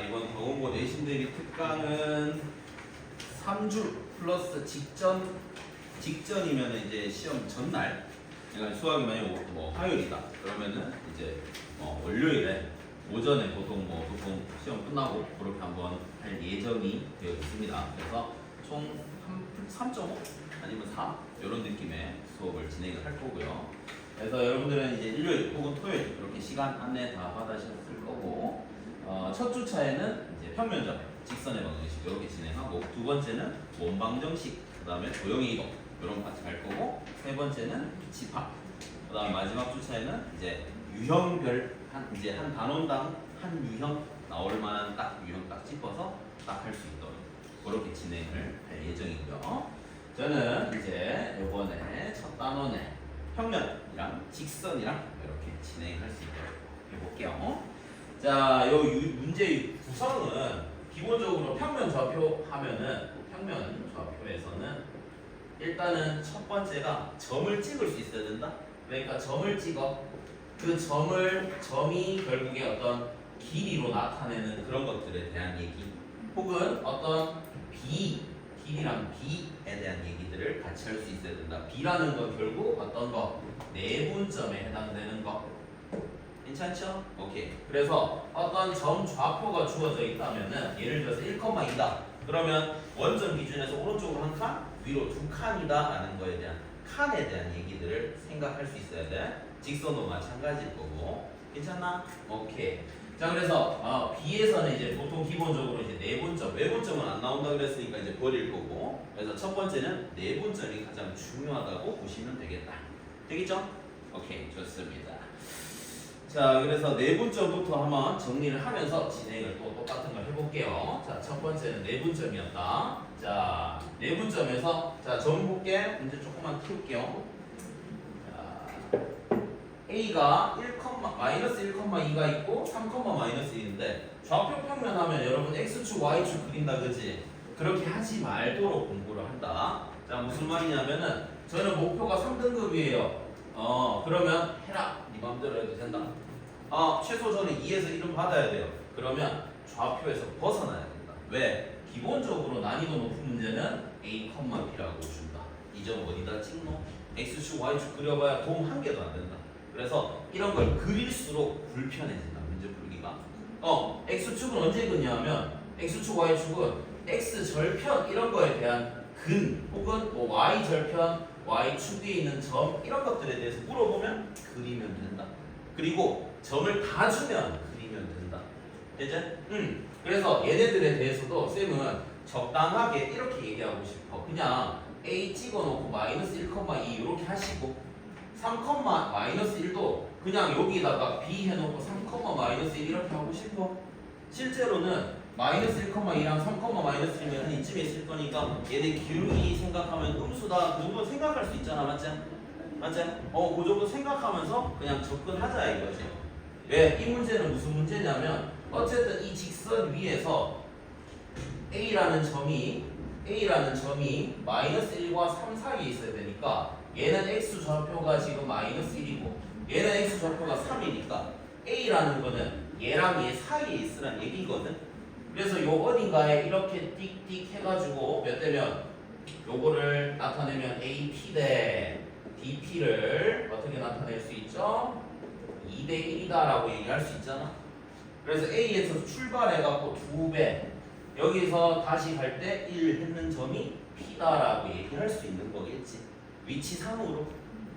이번 경운고 내신대비 특강은 3주 플러스 직전이면 이제 시험 전날. 그러니까 수학이 만약 뭐 화요일이다. 그러면은 이제 월요일에 오전에 보통 시험 끝나고 그렇게 한번 할 예정이 되어 있습니다. 그래서 총 3.5 아니면 4 이런 느낌의 수업을 진행을 할 거고요. 그래서 여러분들은 이제 일요일 혹은 토요일 이렇게 시간 안내 다 받으셨을 거고, 첫 주차에는 이제 평면점, 직선의 방정식 이렇게 진행하고, 두 번째는 원방정식, 그 다음에 도형의 이동 이런 거 같이 갈 거고, 세 번째는 집합, 그 다음 마지막 주차에는 이제 유형별 한 단원당 한 유형 나올 만한 딱 유형 딱 짚어서 딱 할 수 있도록 그렇게 진행을 할 예정이고요. 저는 이제 이번에 첫 단원에 평면이랑 직선이랑 이렇게 진행할 수 있도록 해볼게요. 자, 요 문제의 구성은 기본적으로 평면 좌표 하면은, 평면 좌표에서는 일단은 첫 번째가 점을 찍을 수 있어야 된다. 그러니까 점을 찍어. 그 점이 결국에 어떤 길이로 나타내는 그런 것들에 대한 얘기, 혹은 어떤 길이랑 B에 대한 얘기들을 같이 할 수 있어야 된다. B라는 건 결국 어떤 거? 내분점에 해당되는 거. 괜찮죠? 오케이. 그래서 어떤 점 좌표가 주어져 있다면은, 예를 들어서 1,2다. 그러면 원점 기준에서 오른쪽으로 한 칸, 위로 두 칸이다 라는 거에 대한 칸에 대한 얘기들을 생각할 수 있어야 돼. 직선도 마찬가지일 거고. 괜찮나? 오케이. 자, 그래서 B에서는 이제 보통 기본적으로 이제 내분점, 외분점은 안 나온다 그랬으니까 이제 버릴 거고. 그래서 첫 번째는 내분점이 가장 중요하다고 보시면 되겠다. 되겠죠? 오케이, 좋습니다. 자, 그래서 내분점부터 한번 정리를 하면서 진행을 또 똑같은 걸 해볼게요. 자, 첫 번째는 내분점이었다. 자, 내분점에서 점 볼게. 문제 조금만 키울게요. A가 마이너스 1,2가 있고 3,-1인데 좌표 평면 하면 여러분 X축, Y축 그린다 그지? 그렇게 하지 말도록 공부를 한다. 자, 무슨 말이냐면은 저는 목표가 3등급이에요. 그러면 해라. 네 맘대로 해도 된다. 최소 저는 2에서 1은 받아야 돼요. 그러면 좌표에서 벗어나야 된다. 왜? 기본적으로 난이도 높은 문제는 A, B라고 준다. 이 점 어디다 찍노? X축, Y축 그려봐야 도움 한 개도 안 된다. 그래서 이런 걸 그릴수록 불편해진다. 문제 풀기가. X축은 언제 그냐면 X축, Y축은 X절편 이런 거에 대한 근, 혹은 뭐 Y절편, Y축 위에 있는 점 이런 것들에 대해서 물어보면 그리면 된다. 그리고 점을 다 주면 그리면 된다. 되지? 그래서 얘네들에 대해서도 쌤은 적당하게 이렇게 얘기하고 싶어. 그냥 A 찍어놓고 마이너스 1,2 이렇게 하시고, 3,-1도 그냥 여기다가 B 해놓고 3,-1 이렇게 하고 싶어. 실제로는 마이너스 1,2랑 3,-1면 한 이쯤에 있을 거니까 얘네 기울기 생각하면 음수다. 그 정도 생각할 수 있잖아. 맞지? 맞지? 그 정도 생각하면서 그냥 접근하자 이거지. 왜? 이 문제는 무슨 문제냐면 어쨌든 이 직선 위에서 A라는 점이 마이너스 1과 3 사이에 있어야 되니까 얘는 X 좌표가 지금 마이너스 1이고 얘는 X 좌표가 3이니까 A라는 거는 얘랑 얘 사이에 있으란 얘기거든. 그래서 요 어딘가에 이렇게 띡띡 해가지고 몇 대면 요거를 나타내면 AP 대 DP를 어떻게 나타낼 수 있죠? 2대 1이다 라고 얘기할 수 있잖아. 그래서 A에서 출발해갖고 2배 여기서 다시 갈 때 1 했는 점이 P다 라고 얘기할 수 있는 거겠지. 위치상으로.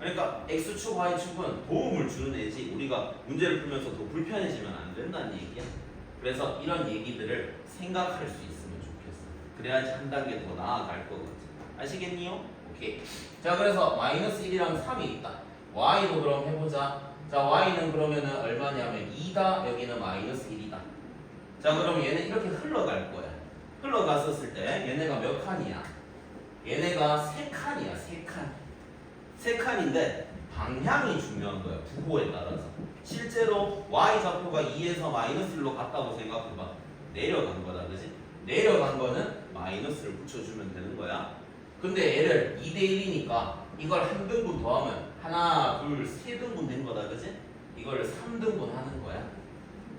그러니까 X축, Y축은 도움을 주는 애지 우리가 문제를 풀면서 더 불편해지면 안 된다는 얘기야. 그래서 이런 얘기들을 생각할 수 있으면 좋겠어. 그래야지 한 단계 더 나아갈 거거든. 아시겠니요? 오케이. 자, 그래서 마이너스 1이랑 3이 있다. Y도 그럼 해보자. 자, Y는 그러면은 얼마냐면 2다. 여기는 마이너스 1이다. 자, 그럼 얘는 이렇게 흘러갈 거야. 흘러갔었을 때 얘네가 몇 칸이야? 얘네가 3칸이야. 3칸인데 방향이 중요한 거야. 부호에 따라서. 실제로 Y좌표가 2에서 마이너스 1로 갔다고 생각해봐. 내려간 거다. 그지? 내려간 거는 마이너스를 붙여주면 되는 거야. 근데 얘를 2대 1이니까 이걸 한 등분 더하면 하나, 둘, 세 등분 된 거다. 그지? 이걸 3등분 하는 거야.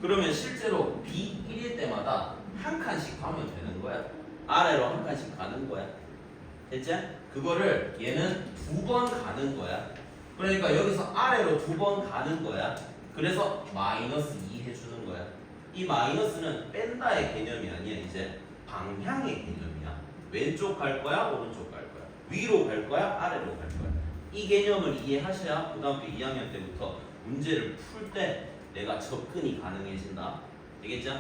그러면 실제로 B1일 때마다 한 칸씩 가면 되는 거야. 아래로 한 칸씩 가는 거야. 됐지? 그거를 얘는 2번 가는 거야. 그러니까 여기서 아래로 2번 가는 거야. 그래서 마이너스 2 해주는 거야. 이 마이너스는 뺀다의 개념이 아니야. 이제 방향의 개념이야. 왼쪽 갈 거야? 오른쪽 갈 거야? 위로 갈 거야? 아래로 갈 거야? 이 개념을 이해하셔야 고등학교 2학년 때부터 문제를 풀 때 내가 접근이 가능해진다. 되겠죠?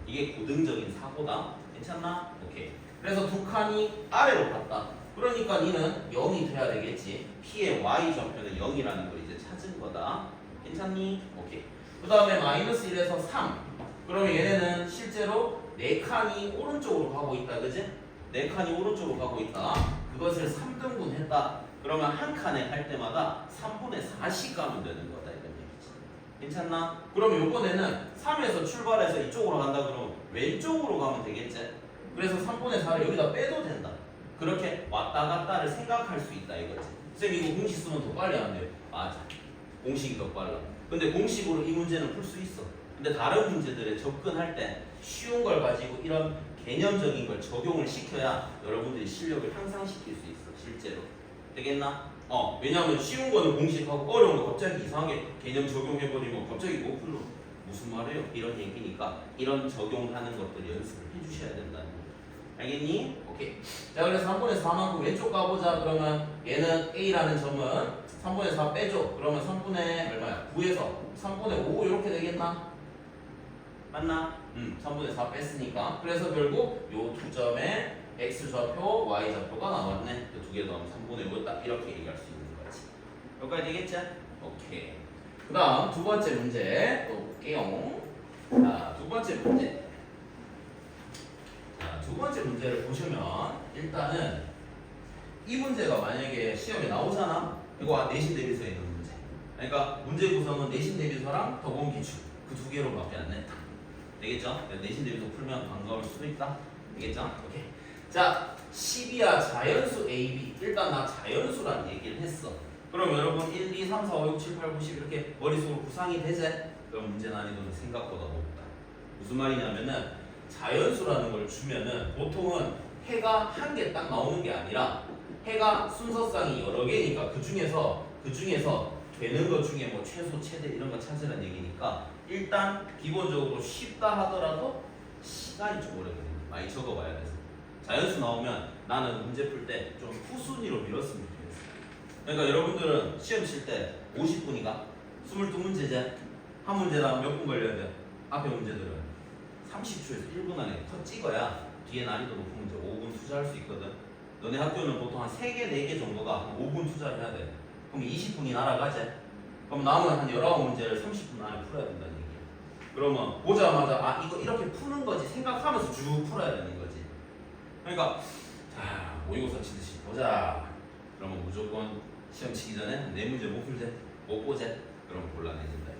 이게 고등적인 사고다. 괜찮나? 오케이. 그래서 두 칸이 아래로 갔다. 그러니까 니는 0이 돼야 되겠지. P의 Y 좌표는 0이라는 걸 이제 찾은 거다. 괜찮니? 오케이. 그 다음에 마이너스 1에서 3. 그러면 얘네는 실제로 4칸이 오른쪽으로 가고 있다. 그지? 4칸이 오른쪽으로 가고 있다. 그것을 3등분 했다. 그러면 한 칸에 할 때마다 3분의 4씩 가면 되는 거다. 이런 얘기지. 괜찮나? 그러면 이번에는 3에서 출발해서 이쪽으로 간다. 그러면 왼쪽으로 가면 되겠지? 그래서 3분의 4를 여기다 빼도 된다. 그렇게 왔다 갔다를 생각할 수 있다 이거지. 쌤 이거 공식 쓰면 더 빨리 안 돼요. 맞아. 공식이 더 빨라. 근데 공식으로 이 문제는 풀 수 있어. 근데 다른 문제들에 접근할 때 쉬운 걸 가지고 이런 개념적인 걸 적용을 시켜야 여러분들이 실력을 향상시킬 수 있어. 실제로. 되겠나? 왜냐하면 쉬운 거는 공식하고 어려운 거 갑자기 이상하게 개념 적용해버리면 갑자기 뭐 풀로 무슨 말이에요? 이런 얘기니까 이런 적용하는 것들 연습을 해주셔야 된다는 거. 알겠니? 오케이. 자, 그래서 3분의 4만큼 왼쪽 가보자. 그러면 얘는 A라는 점은 3분의 4 빼줘. 그러면 3분의 얼마야? 9에서 3분의 5 이렇게 되겠나? 맞나? 3분의 4 뺐으니까. 그래서 결국 요 두 점에 X 좌표, Y 좌표가 나왔네. 두 개 더하면 3분의 5 딱 이렇게 얘기할 수 있는 거지. 여기까지 되겠지? 오케이. 그 다음 두 번째 문제 또 볼게요. 자, 두 번째 문제. 자, 두 번째 문제를 보시면 일단은 이 문제가 만약에 시험에 나오잖아. 이거 내신 대비서에 있는 문제. 그러니까 문제 구성은 내신 대비서랑 도공 기출 그 두 개로밖에 안 냈다. 되겠죠? 내신 대비서 풀면 반가울 수도 있다. 되겠죠? 오케이. 자, 10이야 자연수 AB. 일단 나 자연수란 얘기를 했어. 그럼 여러분 1, 2, 3, 4, 5, 6, 7, 8, 9, 10 이렇게 머릿속으로 구상이 되지? 그럼 문제 난이도는 생각보다 높다. 무슨 말이냐면은 자연수라는 걸 주면은 보통은 해가 한 개 딱 나오는 게 아니라 해가 순서상이 여러 개니까 그 중에서 되는 것 중에 뭐 최소 최대 이런 거 찾으라는 얘기니까 일단 기본적으로 쉽다 하더라도 시간이 좀 오래 걸립니다. 많이 적어봐야 돼서 자연수 나오면 나는 문제 풀 때 좀 후순위로 밀었으면 좋겠어. 그러니까 여러분들은 시험 칠 때 50분이가 22문제제 한 문제당 몇 분 걸려야 돼? 앞에 문제들은 30초에서 1분 안에 컷 찍어야 뒤에 난이도 높은 문제 5분 투자할 수 있거든. 너네 학교는 보통 한 3개, 4개 정도가 한 5분 투자를 해야 돼. 그럼 20분이 날아가지? 그럼 남은 한 19문제를 30분 안에 풀어야 된다는 얘기야. 그러면 보자마자 이거 이렇게 푸는 거지 생각하면서 쭉 풀어야 되는 거지. 그러니까 자, 모의고사 치듯이 보자. 그러면 무조건 시험 치기 전에 4문제 못 풀제? 못 보제? 그럼 곤란해진다.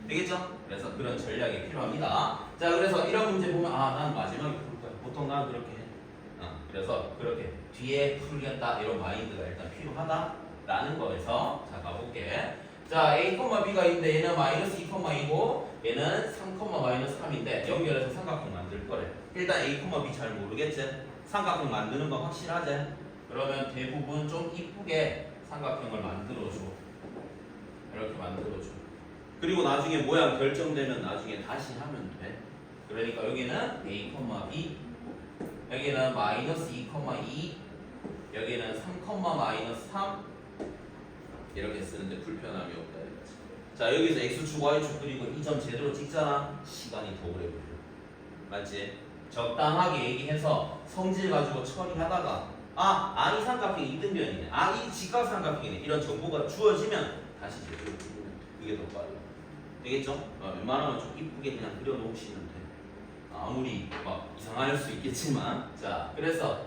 되겠죠? 그래서 그런 전략이 필요합니다. 자, 그래서 이런 문제 보면 난 마지막에 풀 거야. 보통 난 그렇게 해. 그래서 그렇게 뒤에 풀겠다 이런 마인드가 일단 필요하다라는 거에서 자 가볼게. 자, A, B가 있는데 얘는 마이너스 2,2고 얘는 3, 마이너스 3인데 연결해서 삼각형 만들 거래. 일단 A, B 잘 모르겠지? 삼각형 만드는 거 확실하지? 그러면 대부분 좀 이쁘게 삼각형을 만들어줘. 이렇게 만들어줘. 그리고 나중에 모양 결정되면 나중에 다시 하면 돼. 그러니까 여기는 A, B, 여기는 마이너스 2, 2, 여기는 3, 마이너스 3 이렇게 쓰는데 불편함이 없다. 자, 여기서 X축, Y축 그리고 이 점 제대로 찍잖아. 시간이 더 오래 걸려. 맞지? 적당하게 얘기해서 성질 가지고 처리하다가 이 삼각형이 이등변이네. 이 직각삼각형이네. 이런 정보가 주어지면 다시 제대로 그리면 그게 더 빨라. 되겠죠? 웬만하면 좀 이쁘게 그냥 그려놓으시면 돼. 아무리 막 이상할 수 있겠지만 자, 그래서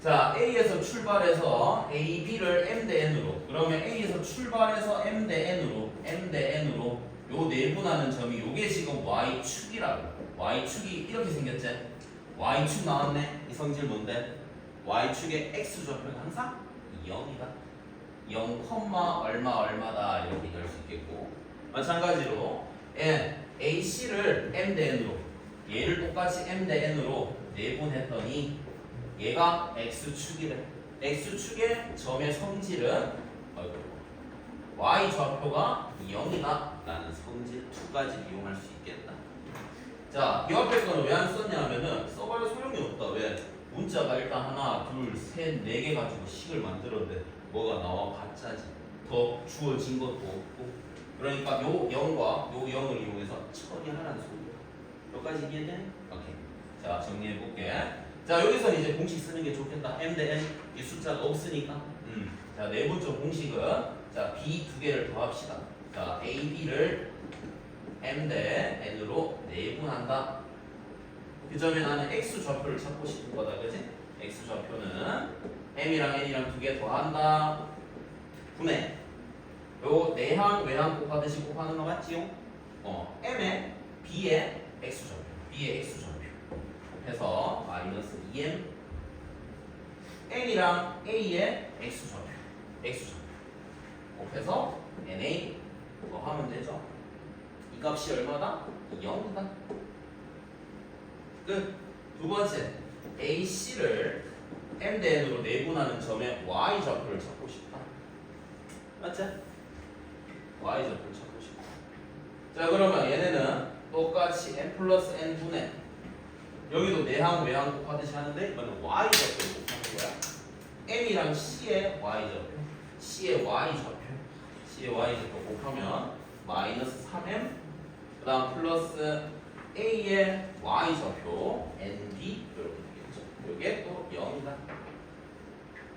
자, A에서 출발해서 A, B를 M 대 N으로 그러면 A에서 출발해서 M 대 N으로 요 내분하는 점이 요게 지금 Y축이라고. Y축이 이렇게 생겼지? Y축 나왔네. 이 성질 뭔데? Y축의 X좌표는 항상 0이다. 0, 얼마다 이렇게 될 수 있겠고 마찬가지로 N AC를 M 대 N으로 얘를 똑같이 M 대 N으로 내분했더니 얘가 X축이래. X축의 점의 성질은 Y 좌표가 0이다 라는 성질 두 가지 이용할 수 있겠다. 자, 이 앞에 거는 왜 안 썼냐 하면은 써봐야 소용이 없다. 왜? 문자가 일단 하나, 둘, 셋, 네 개 가지고 식을 만들었는데 뭐가 나와? 가짜지. 더 주어진 것도 없고. 그러니까 요 0과 요 0을 이용해서 처리하라는 소리야. 여기까지 이해돼? 오케이. 자, 정리해볼게. 자, 여기서 이제 공식 쓰는 게 좋겠다. M 대 N. 이 숫자가 없으니까. 자, 내분적 공식은 자, B 두 개를 더합시다. 자, A, B를 M 대 N으로 내분한다. 그 점에 나는 X 좌표를 찾고 싶은 거다. 그지? X 좌표는 M이랑 N이랑 두 개 더한다. 분해. 요 내항, 외항 곱하듯이 곱하는 거 맞지요? M에 B의 X 좌표. B의 X 좌표. 곱해서 마이너스 2M N이랑 A의 X 좌표. X 좌표. 곱해서 NA 뭐 하면 되죠? 이 값이 얼마다? 0이다. 끝. 두 번째, AC를 M 대 N으로 내분하는 점의 Y 좌표를 찾고 싶다. 맞지? Y 좌표를 찾고 싶다. 자, 그러면 얘네는 똑같이 M 플러스 N 분의 여기도 내항, 외항 곱하듯이 하는데 이거는 Y 좌표를 곱하는 거야. M이랑 C의 Y 좌표, C의 Y 좌표, C의 Y 좌표 곱하면 마이너스 3M 그 다음 플러스 A의 Y 좌표 NB 이렇게 되겠죠. 이게 또 0이다.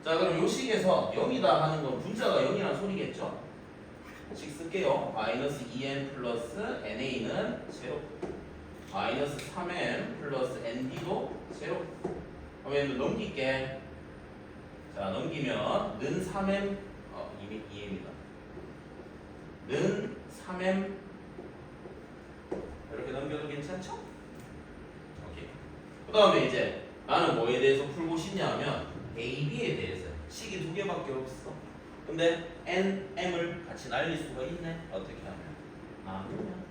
자, 그럼 요 식에서 0이다 하는 건 분자가 0이라는 소리겠죠. 식 쓸게요. 마이너스 2M 플러스 NA는 0 마이너스 3M 플러스 NB도 0 그러면 넘길게. 자, 넘기면 는 3M 이미 2M이다. 는 3M 이렇게 넘겨도 괜찮죠? 오케이. 그 다음에 이제 나는 뭐에 대해서 풀고 싶냐 하면 A, B에 대해서 식이 두 개밖에 없어. 근데 N, M을 같이 날릴 수가 있네. 어떻게 하면? 나누면.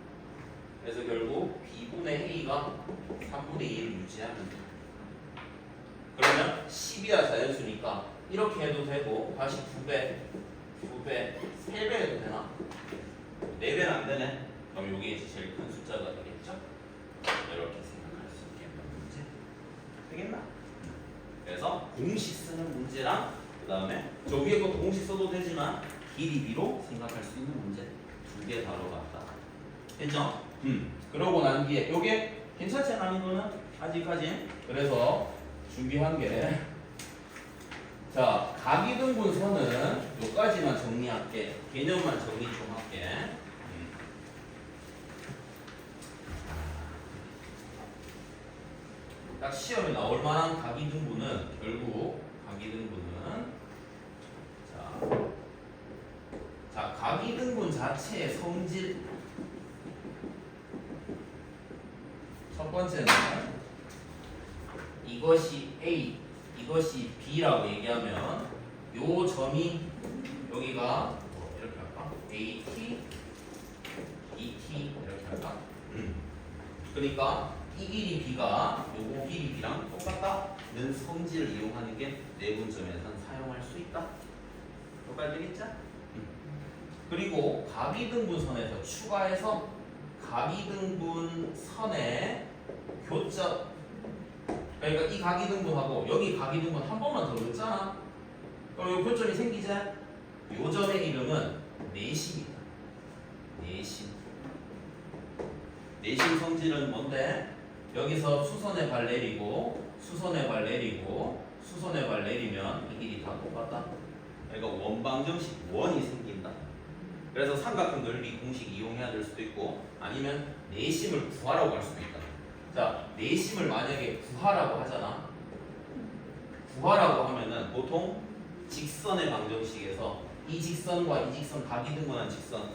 그래서 결국 B분의 A가 3분의 2를 유지하면 돼. 그러면 10이야 자연수니까 이렇게 해도 되고 다시 2배, 3배 해도 되나? 4배는 안 되네. 그럼 이게 이제 제일 큰 숫자가 되겠죠? 이렇게 생각할 수 있겠는 문제 되겠나? 그래서 공식 쓰는 문제랑 그 다음에 저 위에 것도 공식 써도 되지만 길이비로 생각할 수 있는 문제 두 개 다뤄봤다. 됐죠? 그러고 난 뒤에 요게 괜찮지 않은 거는 아직까지. 그래서 준비한 게 자, 각이등분선은 요까지만 정리할게. 개념만 정리 좀 할게. 딱 시험에 나올 만한 각이등분은 결국 각이등분은 자 각이등분 자체의 성질 첫 번째는 이것이 A 이것이 B라고 얘기하면 요 점이 여기가 이렇게 할까? AT ET 이렇게 할까? 그러니까 이 길이 B가 요거 길이 B랑 똑같다는 성질을 이용하는 게 내분점에서는 사용할 수 있다. 여기까지 되겠죠? 그리고 각이등분선에서 추가해서 각이등분선의 교점 그러니까 이 각이등분하고 여기 각이등분 한 번만 더 넣었잖아. 그럼 이 교점이 생기지? 요 점의 이름은 내심이다. 내심. 내심 성질은 뭔데? 여기서 수선의 발 내리고 수선의 발 내리고 수선의 발 내리면 이 길이 다 똑같다. 그러니까 원방정식 원이 생긴다. 그래서 삼각형 넓이 공식 이용해야 될 수도 있고 아니면 내심을 구하라고 할 수도 있다. 자, 내심을 만약에 구하라고 하잖아. 구하라고 하면은 보통 직선의 방정식에서 이 직선과 이 직선 각이등분한 직선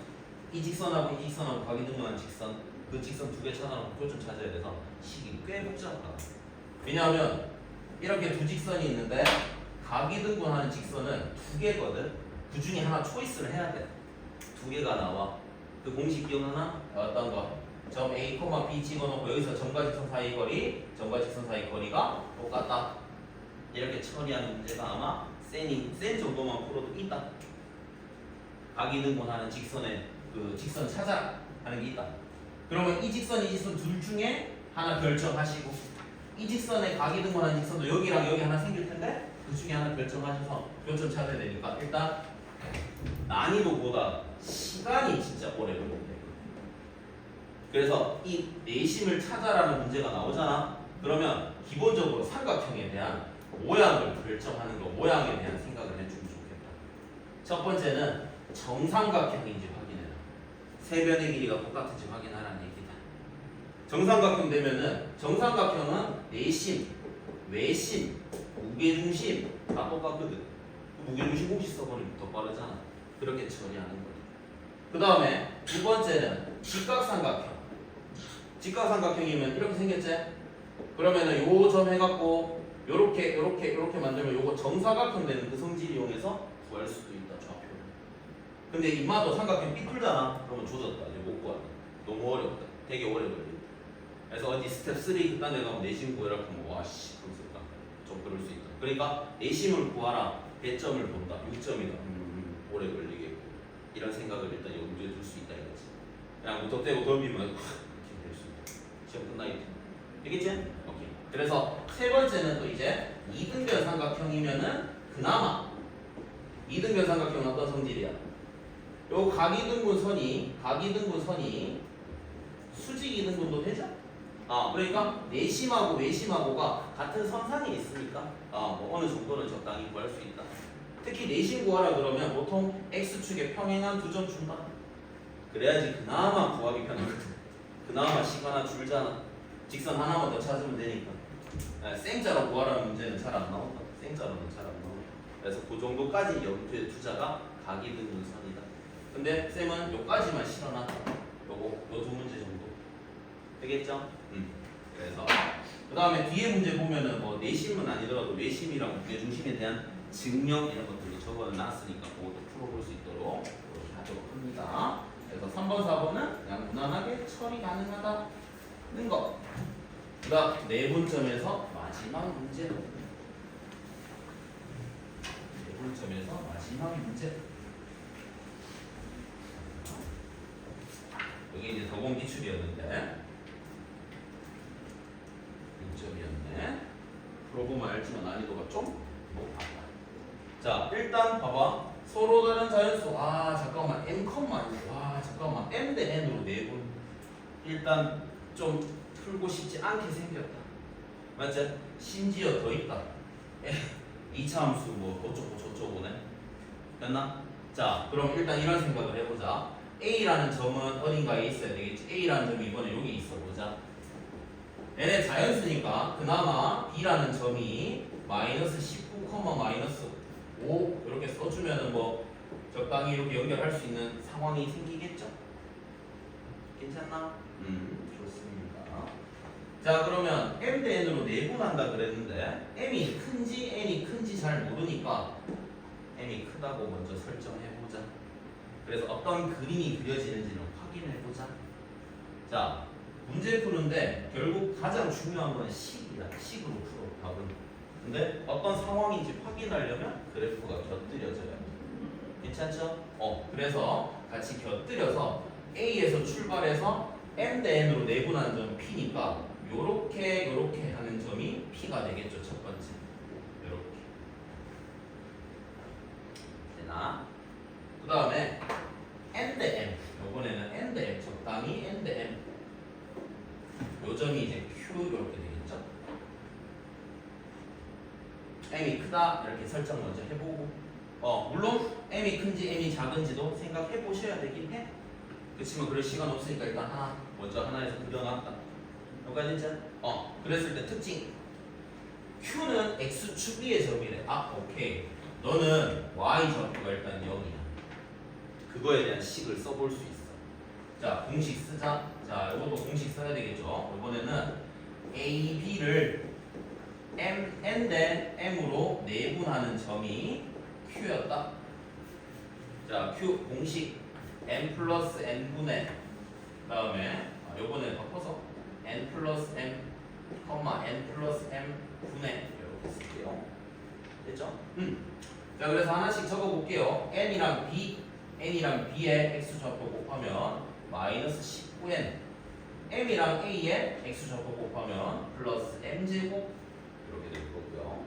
이 직선하고 이 직선하고 각이등분한 직선 그 직선 두 개 찾아놓고 교점 찾아야 돼서 식이 꽤 복잡하다. 왜냐하면 이렇게 두 직선이 있는데 각이등분하는 직선은 두 개거든. 그 중에 하나 초이스를 해야 돼. 두 개가 나와. 그 공식 기억하나? 어떤 거? 점 A, B 집어넣고 여기서 점과 직선 사이 거리, 점과 직선 사이 거리가 똑같다. 이렇게 처리하는 문제가 아마 센 정도만 풀어도 있다. 각이등분하는 직선의 그 직선 찾아라 하는 게 있다. 그러면 이 직선, 이 직선 둘 중에 하나 결정하시고 이 직선의 각이등분하는 직선도 여기랑 여기 하나 생길 텐데 그 중에 하나 결정하셔서 교점 찾아야 되니까 일단 난이도보다 시간이 진짜 오래 걸립니다. 그래서 이 내심을 찾아라는 문제가 나오잖아. 그러면 기본적으로 삼각형에 대한 모양을 결정하는 거, 모양에 대한 생각을 해주면 좋겠다. 첫 번째는 정삼각형인지 확인해라. 세 변의 길이가 똑같은지 확인하라는 얘기다. 정삼각형 되면은 정삼각형은 내심, 외심, 무게중심 다 똑같거든. 무게중심 공식 써버리면 더 빠르잖아. 그렇게 처리하는 거야. 그 다음에 두 번째는 직각삼각형. 직각삼각형이면 이렇게 생겼지? 그러면은 요 점 해갖고 요렇게 만들면 요거 정사각형 되는 그 성질 이용해서 구할 수도 있다. 좌표를. 근데 이마도 삼각형 삐뚤잖아. 그러면 조졌다. 이제 못 구한다. 너무 어렵다. 되게 오래 걸린다. 그래서 어디 스텝 3 일단 내가 내심 구해라 하면 와씨 그러니까 좀 그럴 수 있다. 그러니까 내심을 구하라. 배점을 본다. 6점이다. 오래 걸리겠고 이런 생각을 일단 염두에 둘 수 있다 이거지. 그냥 무턱대고 덤비면 이렇게 될 수 있다. 시험 끝나겠다. 되겠지? 오케이. 그래서 세 번째는 또 이제 이등변 삼각형이면은 그나마 이등변 삼각형은 어떤 성질이야? 요 각이등분 선이 수직 이등분도 되죠? 그러니까 내심하고 외심하고가 같은 선상에 있으니까 뭐 어느 정도는 적당히 구할 수 있다. 특히 내심 구하라 그러면 보통 x축에 평행한 두 점 준다. 그래야지 그나마 구하기 편하거든. 그나마 시간 하나 줄잖아. 직선 하나만 더 찾으면 되니까. 생자로 구하라는 문제는 잘 안 나온다. 생자로는 잘 안 나온다. 그래서 그 정도까지 염두에 두자가 각이등분선이다. 근데 쌤은 요까지만 실어놨다. 요 두 문제 정도. 되겠죠? 그래서 그 다음에 뒤에 문제 보면은 뭐 내심은 아니더라도 외심이랑 무게중심에 대한 증명 이런 것들도 적어놨으니까 그것도 풀어볼 수 있도록 그렇게 하도록 합니다. 그래서 3번, 4번은 그냥 무난하게 처리 가능하다는 거. 그 다음 내분점에서 마지막 문제. 내분점에서 마지막 문제. 여기 이제 도공 기출이었는데 6점이었네. 풀어보면 알지만 난이도가 좀 높았다. 자, 일단 봐봐. 서로 다른 자연수. 잠깐만. M, 잠깐만. M 대 N으로 내분. 일단 좀 풀고 싶지 않게 생겼다. 맞지? 심지어 더 있다. 2차 함수 뭐 어쩌고 저쩌고 오네. 됐나? 자, 그럼 일단 이런 생각을 해보자. A라는 점은 어딘가에 있어야 되겠지. A라는 점이 이번에 여기 있어 보자. 얘네 자연수니까 그나마 B라는 점이 마이너스 19, 마이너스 5 이렇게 써주면은 뭐 적당히 이렇게 연결할 수 있는 상황이 생기겠죠? 괜찮나? 좋습니다. 자, 그러면 M 대 N으로 내분한다 그랬는데 M이 큰지 N이 큰지 잘 모르니까 M이 크다고 먼저 설정해보자. 그래서 어떤 그림이 그려지는지는 확인해보자. 자, 문제 푸는데 결국 가장 중요한 건 식이다. 식으로 풀어 답은. 근데 어떤 상황인지 확인하려면 그래프가 곁들여져야 돼. 괜찮죠? 그래서 같이 곁들여서 A에서 출발해서 M 대 N으로 내분하는 점은 P니까 요렇게 하는 점이 P가 되겠죠. 첫 번째 요렇게 되나? 그 다음에 N 대 M 요번에는 N 대 M 적당히 N 대 M 요 점이 이제 Q 이렇게 되겠죠. M이 크다 이렇게 설정 먼저 해보고 물론 M이 큰지 M이 작은지도 생각해 보셔야 되긴 해. 그치만 그럴 시간 없으니까 일단 먼저 하나에서 그려놨다. 여기까지 진짜 그랬을 때 특징 Q는 X축 위의 점이래. 오케이. 너는 Y 좌표가 일단 0이야. 그거에 대한 식을 써볼 수 있어. 자, 공식 쓰자. 자, 이것도 공식 써야 되겠죠. 이번에는 A, B를 N 대 M으로 내분하는 점이 Q였다. 자, Q 공식 M 플러스 N분의 그 다음에 요번에 바꿔서 n 플러스 m, n 플러스 m 분의 이렇게 쓸게요. 됐죠? 자, 그래서 하나씩 적어볼게요. n이랑 b의 x좌표 곱하면 마이너스 19n, m이랑 a의 x좌표 곱하면 플러스 m제곱 이렇게 될 거고요.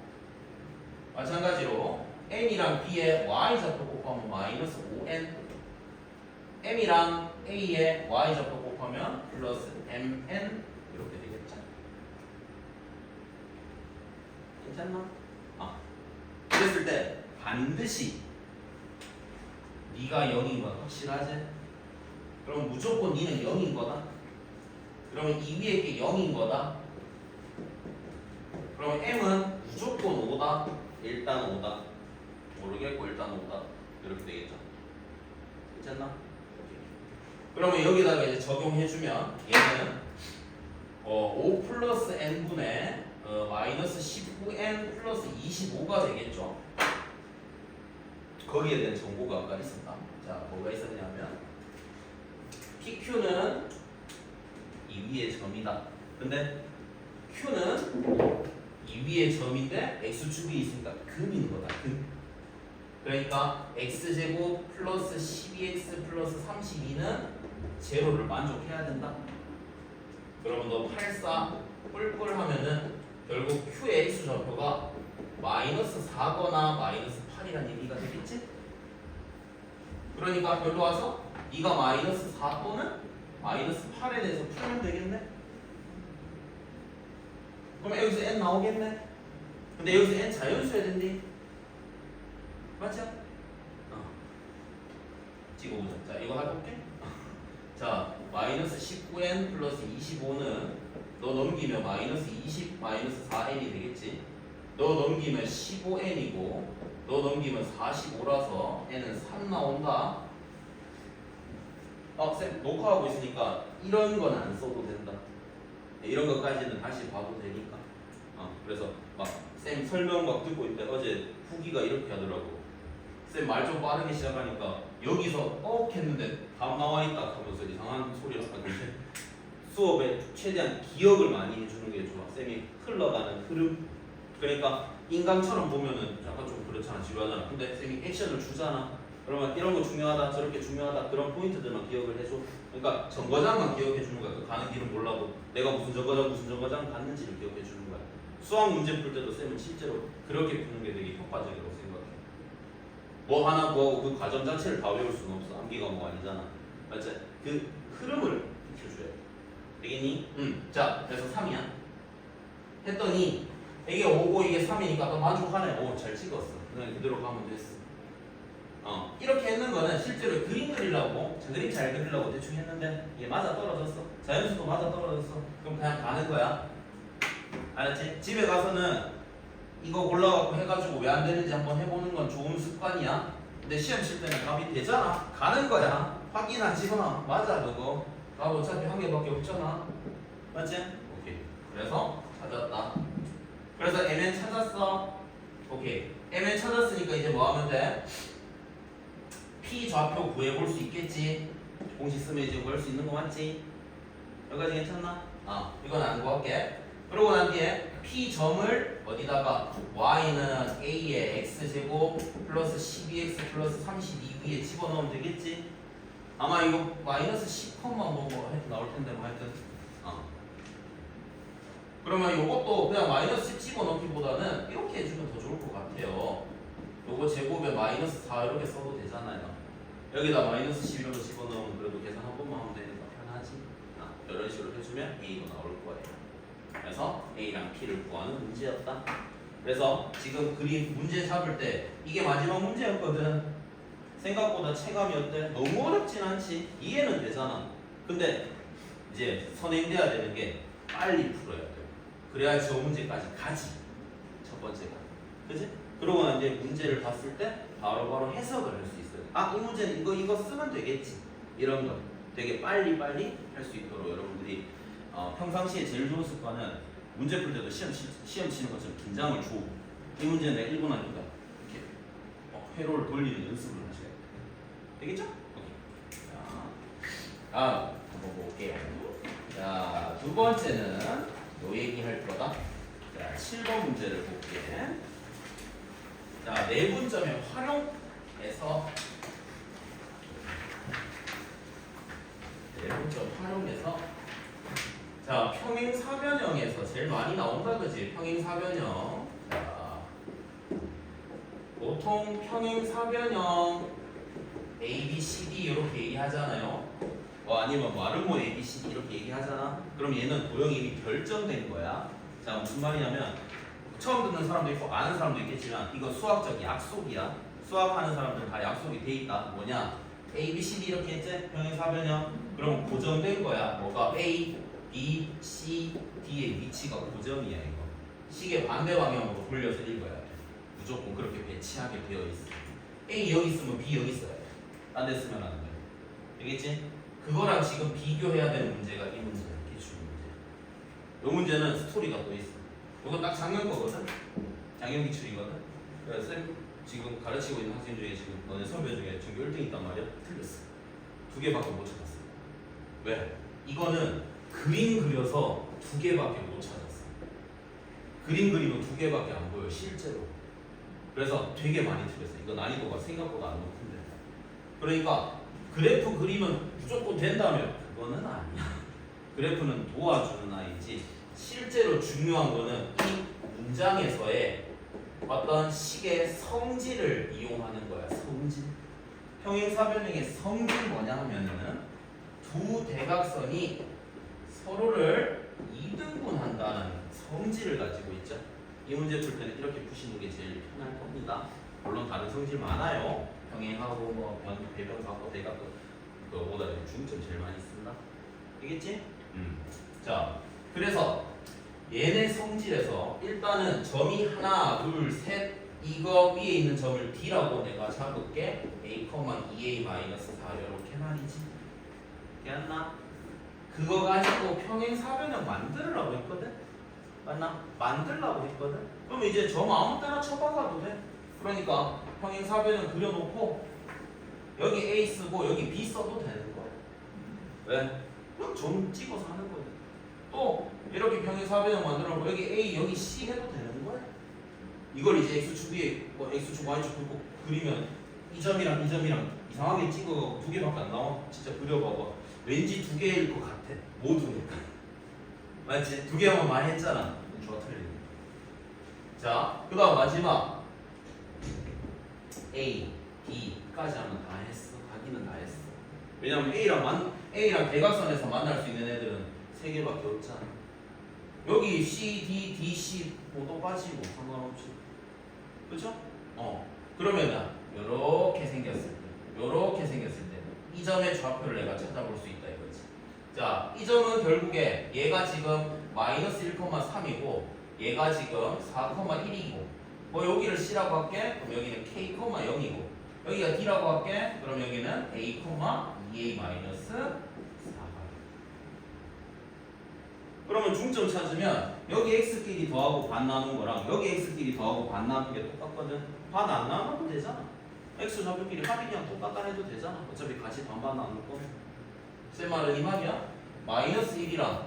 마찬가지로 n이랑 b의 y좌표 곱하면 마이너스 5n, m이랑 a의 y좌표 곱하면 플러스 mn 이렇게 되겠죠. 괜찮나? 그랬을 때 반드시 네가 0인 건 확실하지? 그럼 무조건 니는 0인 거다. 그러면 이 위에 게 0인 거다. 그러면 m은 무조건 5다. 일단 5다. 모르겠고 일단 5다. 이렇게 되겠죠. 괜찮나? 그러면 여기다가 이제 적용해주면 얘는 5 플러스 n분의 마이너스 19n 플러스 25가 되겠죠. 거기에 대한 정보가 아까 있었다. 자, 뭐가 있었냐면 PQ는 이 위의 점이다. 근데 Q는 이 위의 점인데 X축이 있으니까 금인 거다. 금. 그러니까 X제곱 플러스 12X 플러스 32는 제로를 만족해야 된다. 그러면 너 84 뿔뿔 하면은 결국 Q의 X좌표가 마이너스 4거나 마이너스 8이라는 얘기가 되겠지? 그러니까 별로 와서 네가 마이너스 4 또는 마이너스 8에 대해서 풀면 되겠네? 그럼 여기서 n 나오겠네? 근데 여기서 n 자연수야 된대. 맞죠? 찍어보자. 자, 이거 해볼게. 자, 마이너스 19n 플러스 25는 너 넘기면 마이너스 20 마이너스 4n이 되겠지? 너 넘기면 15n이고 너 넘기면 45라서 n은 3 나온다. 쌤 녹화하고 있으니까 이런 건 안 써도 된다. 이런 것까지는 다시 봐도 되니까. 그래서 막 쌤 설명 막 듣고 있는데 어제 후기가 이렇게 하더라고. 쌤 말 좀 빠르게 시작하니까 여기서 했는데 답 나와 있다 하면서 이상한 소리를 하는데 수업에 최대한 기억을 많이 해주는 게 좋아. 쌤이 흘러가는 흐름. 그러니까 인강처럼 보면은 약간 좀 그렇잖아, 지루하잖아. 근데 쌤이 액션을 주잖아. 그러면 이런 거 중요하다, 저렇게 중요하다, 그런 포인트들만 기억을 해줘. 그러니까 정거장만 기억해 주는 거야. 그 가는 길은 몰라도 내가 무슨 정거장 갔는지를 기억해 주는 거야. 수학 문제 풀 때도 쌤은 실제로 그렇게 푸는 게 되게 효과적이라고 생각해. 뭐 하나 구하고 그 과정 자체를 다 외울 수는 없어. 암기 과목 아니잖아. 맞지? 그 흐름을 익혀줘야 돼. 되겠니? 자, 그래서 3이야. 했더니 이게 5고 이게 3이니까 너 만족하네. 오, 잘 찍었어. 그냥 그대로 가면 됐어. 이렇게 했는 거는 실제로 그림 그리려고, 그림 잘 그리려고 대충 했는데 이게 맞아 떨어졌어. 자연수도 맞아 떨어졌어. 그럼 그냥 가는 거야. 알았지? 집에 가서는 이거 골라갖고 해가지고 왜 안 되는지 한번 해보는 건 좋은 습관이야. 근데 시험 칠 때는 답이 되잖아. 가는 거야. 확인하지마. 맞아 그거. 답 어차피 한 개밖에 없잖아. 맞지? 오케이. 그래서 찾았다. 그래서 mn 찾았어. 오케이. mn 찾았으니까 이제 뭐 하면 돼? P 좌표 구해볼 수 있겠지. 공식 쓰면 이제 구할 수 있는 거 맞지? 여기까지 괜찮나? 이건 안 구할게. 그러고 난 뒤에 P 점을 어디다가 y는 a의 x제곱 플러스 12x 플러스 32 위에 집어넣으면 되겠지? 아마 이거 마이너스 10컴만 뭐 해도 나올 텐데 뭐 하여튼 그러면 이것도 그냥 마이너스 10 집어넣기보다는 이렇게 해주면 더 좋을 것 같아요. 요거 제곱에 마이너스 4 이렇게 써도 되잖아요. 여기다 마이너스 10 이런 거 집어넣으면 그래도 계산 한 번만 하면 되니까 편하지. 이런 식으로 해주면 A가 나올 거예요. 그래서 A랑 P를 구하는 문제였다. 그래서 지금 그림 문제 잡을 때 이게 마지막 문제였거든. 생각보다 체감이 어때? 너무 어렵진 않지. 이해는 되잖아. 근데 이제 선행돼야 되는 게 빨리 풀어야 돼요. 그래야 저 문제까지 가지. 첫 번째가. 그치? 그러고 난 이제 문제를 봤을 때 바로바로 해석을 할 수 있어요. 이 문제는 이거 쓰면 되겠지. 이런 거 되게 빨리 할 수 있도록 여러분들이 평상시에 제일 좋은 습관은 문제 풀 때도 시험 치는 것처럼 긴장을 줘. 이 문제는 내가 1분 하니까 이렇게 회로를 돌리는 연습을 하셔야 돼요. 되겠죠? 오케이. 자, 한번 볼게요. 자, 두 번째는 요 얘기 할 거다. 자, 7번 문제를 볼게. 자, 내분점의 활용에서 내분점 활용해서 자, 평행사변형에서 제일 많이 나온다 그지? 평행사변형. 자, 보통 평행사변형 A, B, C, D 이렇게 얘기하잖아요. 아니면 마름모 A, B, C, D 이렇게 얘기하잖아. 그럼 얘는 도형이 이미 결정된 거야. 자, 무슨 말이냐면 처음 듣는 사람도 있고 아는 사람도 있겠지만 이거 수학적 약속이야. 수학하는 사람들은 다 약속이 돼 있다. 뭐냐? A, B, C, D 이렇게 했지? 평행사변형. 그럼 고정된 거야. 뭐가 A, B, C, D의 위치가 고정이야 이거. 시계 반대 방향으로 돌려서 읽어야 돼. 무조건 그렇게 배치하게 되어 있어. A 여기 있으면 B 여기 있어야 돼. 딴 데 쓰면 안 돼. 알겠지? 그거랑 지금 비교해야 되는 문제가 이 문제야. 기출 문제. 이 문제는 스토리가 또 있어. 이거 딱 작년 거거든. 작년 기출이거든. 그래서 쌤 지금 가르치고 있는 학생 중에 지금 너네 선배 중에 전교 1등 있단 말이야. 틀렸어. 2개밖에 못 찾았어. 왜? 이거는 그림 그려서 2개밖에 못 찾았어. 그림 그리면 2개밖에 안 보여 실제로. 그래서 되게 많이 틀렸어. 이거 난이도가 생각보다 안 높은데. 그러니까 그래프 그리면 무조건 된다면 그거는 아니야. 그래프는 도와주는 아이지 실제로 중요한 거는 이 문장에서의 어떤 식의 성질을 이용하는 거야. 성질. 평행사변형의 성질이 뭐냐 하면은 두 대각선이 서로를 이등분한다는 성질을 가지고 있죠. 이 문제 풀 때는 이렇게 푸시는 게 제일 편할 겁니다. 물론 다른 성질 많아요. 평행하고 뭐 배변하고 대각선 그거보다 중점 제일 많이 쓴다. 알겠지? 자, 그래서 얘네 성질에서 일단은 점이 하나, 둘, 셋 이거 위에 있는 점을 D라고 내가 잡을게. A, 2A-4 이렇게 말이지. 됐나? 그거 가지고 평행사변형 만들으라고 했거든? 맞나? 만들라고 했거든? 그럼 이제 점 아무 때나 쳐박아도 돼. 그러니까 평행사변형 그려놓고 여기 A 쓰고 여기 B 써도 되는 거야. 왜? 그럼 점 찍어서 하는 거야. 또 이렇게 평행사변형 만들어놓고 여기 A 여기 C 해도 되는 거야. 이걸 이제 X축 위에 뭐 X축 Y축 두고 그리면 이 점이랑 이 점이랑 이상하게 찍어 2개밖에 안 나와. 진짜 그려봐봐. 왠지 2개일 것 같아. 모두니까. 맞지? 2개 하면 많이 했잖아. 좋아 틀리네. 자, 그 다음 마지막 A, B까지 하면 다 했어. 가기는 다 했어. 왜냐면 A랑 대각선에서 만날 수 있는 애들은 3개밖에 없잖아. 여기 C, D, D, C 뭐도 빠지고 상관없지. 그쵸? 그러면은 요렇게 생겼을 때 이 점의 좌표를 내가 찾아볼 수 있다 이거지. 자, 이 점은 결국에 얘가 지금 마이너스 1,3이고 얘가 지금 4,1이고 뭐 여기를 C라고 할게. 그럼 여기는 K, 0이고 여기가 D라고 할게. 그럼 여기는 A, 2A-4가. 그러면 중점 찾으면 여기 X끼리 더하고 반 나눈 거랑 여기 X끼리 더하고 반 나눈 게 똑같거든. 반 안 나눠도 되잖아. X 좌표끼리 합이 그냥 똑같다 해도 되잖아. 어차피 같이 반반 나눌 거면. 쌤 말은 이 말이야. 마이너스 1이랑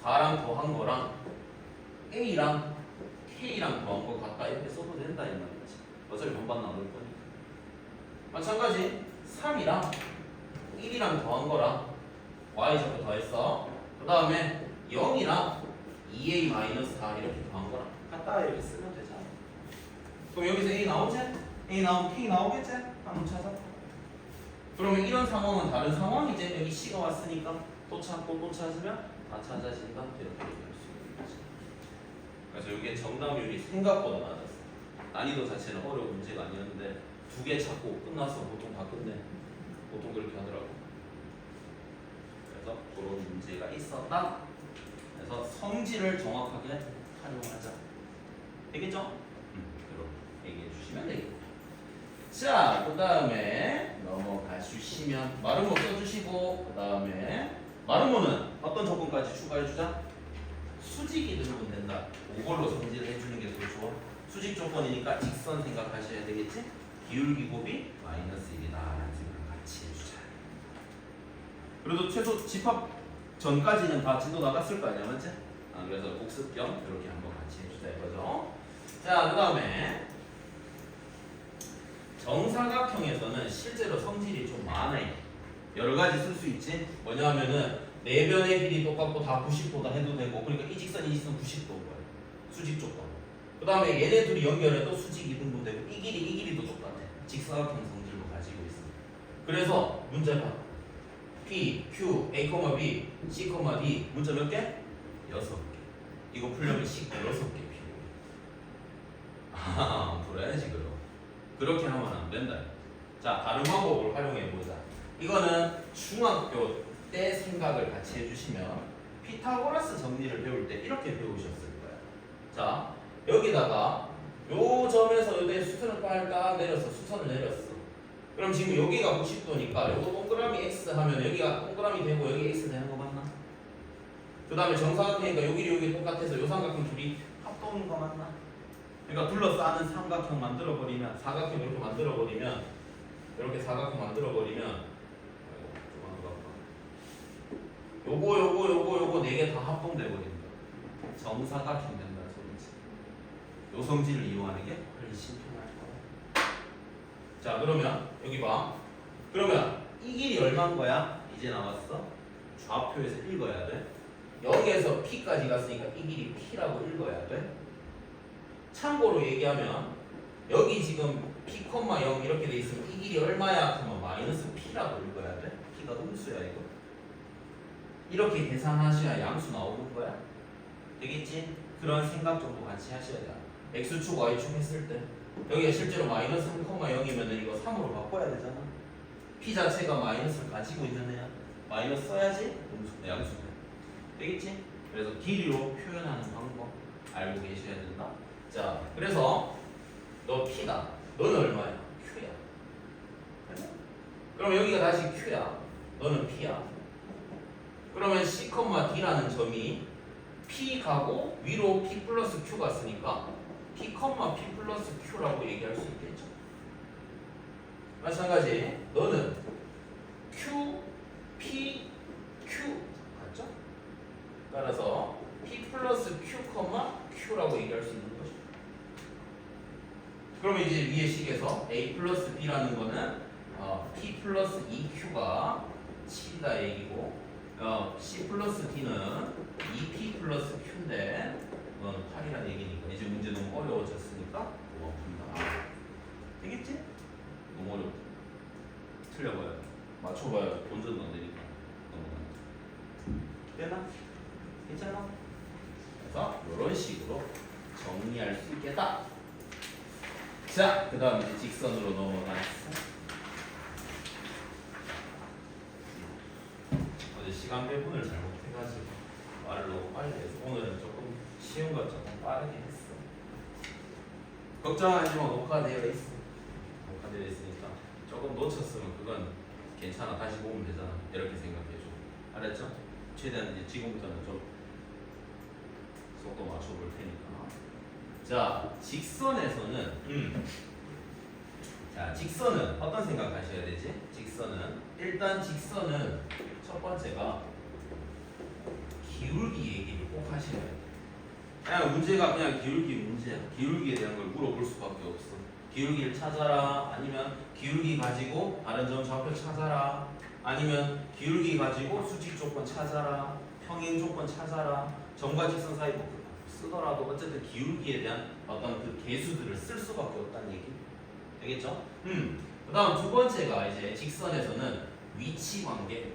4랑 더한 거랑 A랑 K랑 더한 거 같다 이렇게 써도 된다 이 말이지. 어차피 반반 나눌 거니까. 마찬가지 3이랑 1이랑 더한 거랑 Y 좌표 더했어. 그 다음에 0이랑 2A-4 이렇게 더한 거랑 같다 이렇게 쓰면 되잖아. 그럼 여기서 A 나오지? A 나오면 K 나오겠지? 한번 찾아. 그러면 이런 상황은 다른 상황이지. 여기 C가 왔으니까 또 찾고 또 찾으면 다 찾아진다. 이렇게 얘기할 수 있는 거지. 그래서 이게 정답률이 생각보다 낮았어. 난이도 자체는 어려운 문제가 아니었는데 2개 찾고 끝나서 보통 다 끝내. 보통 그렇게 하더라고. 그래서 그런 문제가 있었다. 그래서 성질을 정확하게 활용하자. 되겠죠? 이렇게 얘기해 주시면 되겠고. 자, 그 다음에 넘어가 주시면 마름모 써주시고 그 다음에 마름모는 어떤 조건까지 추가해 주자? 수직이 들면 된다. 이걸로 성질을 해주는 게 더 좋아. 수직 조건이니까 직선 생각하셔야 되겠지? 기울기 곱이 마이너스 1이다 라는 생각 같이 해주자. 그래도 최소 집합 전까지는 다 진도 나갔을 거 아니야, 맞지? 그래서 복습 겸 이렇게 한번 같이 해주자 이거죠. 자, 그 다음에 정사각형에서는 실제로 성질이 좀 많아요. 여러 가지 쓸 수 있지. 뭐냐면은 네 변의 길이 똑같고 다 90도다 해도 되고, 그러니까 이 직선이 있으면 90도인 거야. 수직 조건. 그 다음에 얘네 둘이 연결해도 수직 이등분 되고 이 길이도 똑같아. 직사각형 성질로 가지고 있어. 그래서 문제가 P, Q, A, B, C, D 문자 몇 개? 6개. 이거 풀려면 식 6개 필요해. 풀어야지 그럼. 그렇게 하면 안 된다. 자, 다른 방법을 활용해 보자. 이거는 중학교 때 생각을 같이 해주시면 피타고라스 정리를 배울 때 이렇게 배우셨을 거야. 자, 여기다가 요 점에서 요대 수선을 빨딱 내려서 수선을 내렸어. 그럼 지금 여기가 90도니까 요거 동그라미 X 하면 여기가 동그라미 되고 여기 X 되는 거 맞나? 그 다음에 정사각형이니까 여기 똑같아서 요 삼각형 둘이 합동인 거 맞나? 그러니까 둘러싸는 삼각형 만들어버리면, 사각형 이렇게 만들어버리면, 이렇게 사각형 만들어버리면, 요거 4개 다 합동돼버린다. 정사각형 된다는 소리지. 요 성질을 이용하는 게 훨씬 편할 거야. 자, 그러면 여기 봐. 그러면 이 길이 얼마인 거야? 이제 나왔어. 좌표에서 읽어야 돼. 0에서 P까지 갔으니까 이 길이 P라고 읽어야 돼. 참고로 얘기하면 여기 지금 P, 0 이렇게 돼 있으면 이 길이 얼마야? 하면 마이너스 P라고 읽어야 돼. P가 음수야 이거. 이렇게 계산하셔야 양수 나오는 거야. 되겠지? 그런 생각 정도 같이 하셔야 돼. X축, Y축 했을 때 여기가 실제로 마이너스 3, 0이면 이거 3으로 바꿔야 되잖아. P 자체가 마이너스를 가지고 있는 애야. 마이너스 써야지 양수 되겠지? 그래서 길이로 표현하는 방법 알고 계셔야 된다. 자, 그래서 너 P다. 너는 얼마야? Q야. 그럼 여기가 다시 Q야. 너는 P야. 그러면 C, D라는 점이 P 가고 위로 P 플러스 Q 갔으니까 P, P 플러스 Q라고 얘기할 수 있겠죠. 마찬가지 너는 Q, P, Q 맞죠? 따라서 P 플러스 Q, Q라고 얘기할 수 있는 것이죠. 그러면 이제 위의 식에서 A 플러스 B라는 거는 P 플러스 2Q가 7이다 얘기고 C 플러스 D는 2P 플러스 Q인데 8이라는 얘기니까 이제 문제 너무 어려워졌으니까 그거 푼다. 되겠지? 너무 어렵다. 틀려봐요. 맞춰봐요. 본전도 안 되니까. 되나? 괜찮아? 그래서 이런 식으로 정리할 수 있겠다. 자, 그 다음 이제 직선으로 넘어가겠어. 어제 시간 배분을 잘못해가지고 말을 너무 빨리 해서 오늘은 조금 쉬운 것 조금 빠르게 했어. 걱정하지 마. 녹화되어 있어. 녹화되어 있으니까 조금 놓쳤으면 그건 괜찮아. 다시 보면 되잖아. 이렇게 생각해줘. 알았죠? 최대한 이제 지금부터는 좀 속도 맞춰볼 테니까. 자, 직선에서는 자, 직선은 어떤 생각하셔야 되지? 직선은 일단 직선은 첫 번째가 기울기 얘기를 꼭 하셔야 돼. 그냥 문제가 그냥 기울기 문제야. 기울기에 대한 걸 물어볼 수밖에 없어. 기울기를 찾아라. 아니면 기울기 가지고 다른 점 좌표 찾아라. 아니면 기울기 가지고 수직 조건 찾아라. 평행 조건 찾아라. 점과 직선 사이 뭐 쓰더라도 어쨌든 기울기에 대한 어떤 그 계수들을 쓸 수밖에 없다는 얘기. 되겠죠? 그 다음 두 번째가 이제 직선에서는 위치 관계.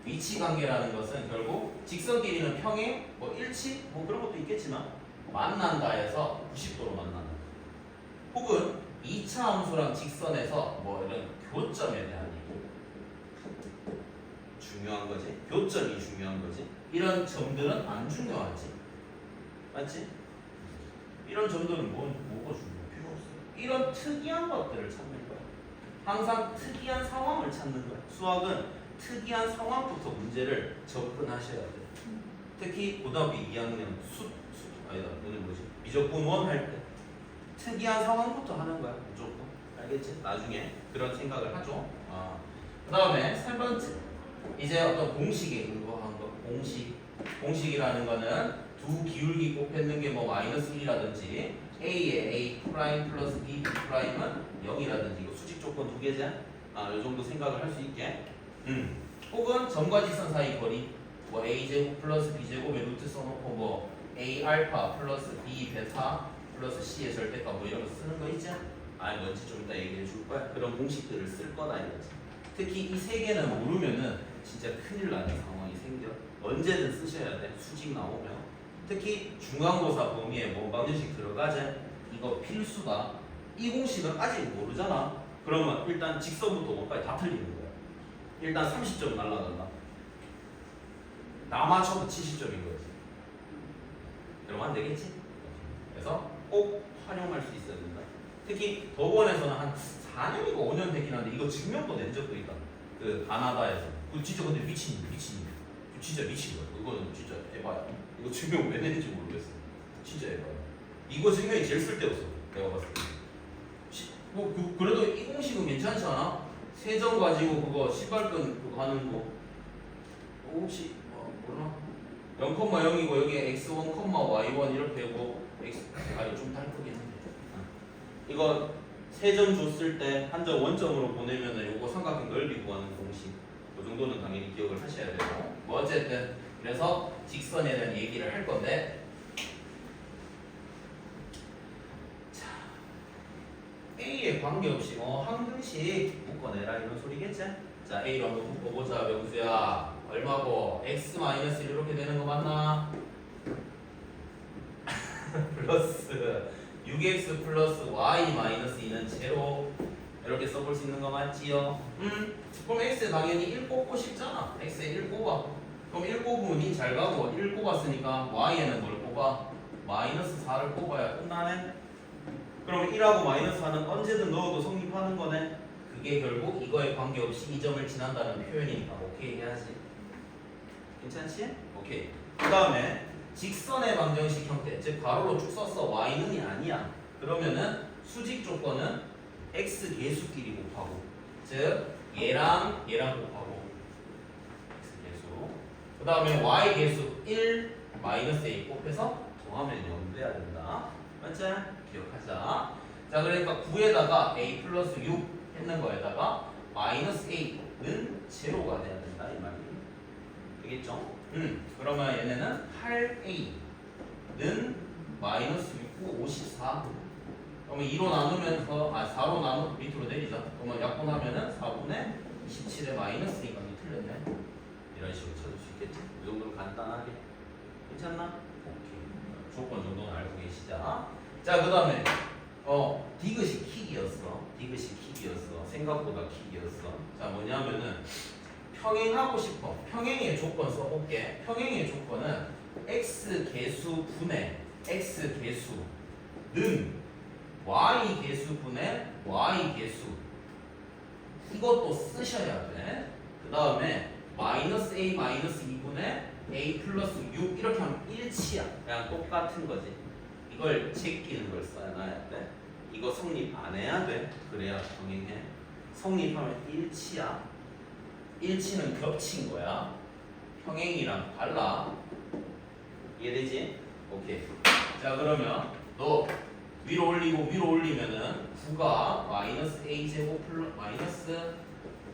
위치 관계라는 것은 결국 직선 길이는 평행, 뭐 일치, 뭐 그런 것도 있겠지만 만난다 해서 90도로 만난다. 혹은 2차 함수랑 직선에서 뭐 이런 교점에 대한 얘기. 중요한 거지. 교점이 중요한 거지. 이런 점들은 안 중요하지. 맞지? 이런 점들은 뭐가 중요해? 필요 없어. 이런 특이한 것들을 찾는 거야. 항상 특이한 상황을 찾는 거야. 수학은 특이한 상황부터 문제를 접근하셔야 돼. 특히 고등학교 2학년 오늘 뭐지? 미적분 1 할 때 특이한 상황부터 하는 거야. 무조건. 알겠지? 나중에 그런 생각을 하죠. 그 다음에 세 번째 이제 어떤 공식에 근거한 거. 공식이라는 거는 두 기울기 곱했는 게 뭐 마이너스 1이라든지 A에 A 프라임 플러스 B 프라임은 0이라든지 이거 수직 조건 두 개죠? 요 정도 생각을 할 수 있게. 혹은 점과 직선 사이 거리 뭐 A 제곱 플러스 B 제곱에 루트 써놓고 뭐 A 알파 플러스 B 베타 플러스 C의 절대값 뭐 이런 거 쓰는 거 있지? 뭔지 좀 이따 얘기해 줄 거야. 그런 공식들을 쓸 거다 이거지. 특히 이 세 개는 모르면은 진짜 큰일 나는 상황이 생겨. 언제든 쓰셔야 돼. 수직 나오면. 특히 중간고사 범위에 뭐 방정식 들어가지? 이거 필수다. 이 공식은 아직 모르잖아. 그러면 일단 직선부터 원까지 다 틀리는 거야. 일단 30점 날라간다. 다 맞춰도 70점인 거지. 그러면 안 되겠지? 그래서 꼭 활용할 수 있어야 된다. 특히 더원에서는 한 4년이고 5년 되긴 한데 이거 증명도 낸 적도 있다. 그 가나다에서. 그 진짜 근데 미친. 진짜 미친 거야. 이거는 진짜 에바야. 이거 증명 왜 냈는지 모르겠어. 진짜 에바야. 이거 증명이 제일 쓸데없어. 내가 봤을 때. 그래도 이 공식은 괜찮지 않아? 세점 가지고 그거 시발끈 그거 하는 거. 혹시 몰라? 0,0이고 여기에 x1, y1 이렇게 되고 x 좀 다르긴 한데. 이거 세 점 줬을 때 한 점 원점으로 보내면은 요거 삼각형 넓이 구하는 공식. 그 정도는 당연히 기억을 하셔야 되고. 뭐 어쨌든 그래서 직선에 대한 얘기를 할 건데. 자, A에 관계없이 한 근씩 묶어내라 이런 소리겠지? 자, A로 한번 묶어보자 명수야. 얼마고? x-1 이렇게 되는 거 맞나? 플러스 6x 플러스 y-2는 제로 이렇게 써볼 수 있는 거 맞지요? 그럼 x에 당연히 1 꼽고 싶잖아. x에 1 꼽아. 그럼 1 꼽으면 이 잘 가고 1 꼽았으니까 y에는 뭘 꼽아? 마이너스 4를 꼽아야 끝나네. 그럼 1하고 마이너스 4는 언제든 넣어도 성립하는 거네. 그게 결국 이거에 관계없이 이 점을 지난다는 표현이니까 오케이 해야지. 괜찮지? 오케이. 그 다음에 직선의 방정식 형태, 즉 가로로 쭉 썼어. y는이 아니야. 그러면은 수직 조건은 x 계수끼리 곱하고, 즉 얘랑 곱하고 x 계수. 그 다음에 y 계수 1 마이너스 a 곱해서 더하면 0 돼야 된다. 맞지? 기억하자. 자, 그러니까 9에다가 a 플러스 6 했는 거에다가 마이너스 a는 제로가 돼야 된다 이 말이. 되겠죠? 그러면 얘네는 8a는 마이너스 6, 54. 그러면 2로 나누면서 4로 나누 밑으로 내리자. 그러면 약분하면은 4분의 27에 마이너스니까 틀렸네. 이런 식으로 찾을 수 있겠지? 이 정도는 간단하게. 괜찮나? 오케이. 조건 정도는 알고 계시자. 자, 그 다음에 디귿이 킥이었어. 생각보다 킥이었어. 자, 뭐냐면은 평행하고 싶어. 평행의 조건 써볼게. 평행의 조건은 x 계수 분의 x 계수는 y 계수 분의 y 계수. 이것도 쓰셔야 돼. 그 다음에 마이너스 a 마이너스 2분의 a 플러스 6 이렇게 하면 일치야. 그냥 똑같은 거지. 이걸 제끼는 걸 써놔야 돼. 이거 성립 안 해야 돼. 그래야 평행해. 성립하면 일치야. 일치는 겹친 거야. 평행이랑 달라. 이해되지? 오케이. 자, 그러면 너 위로 올리면은 9가 마이너스 a제곱 플러스 마이너스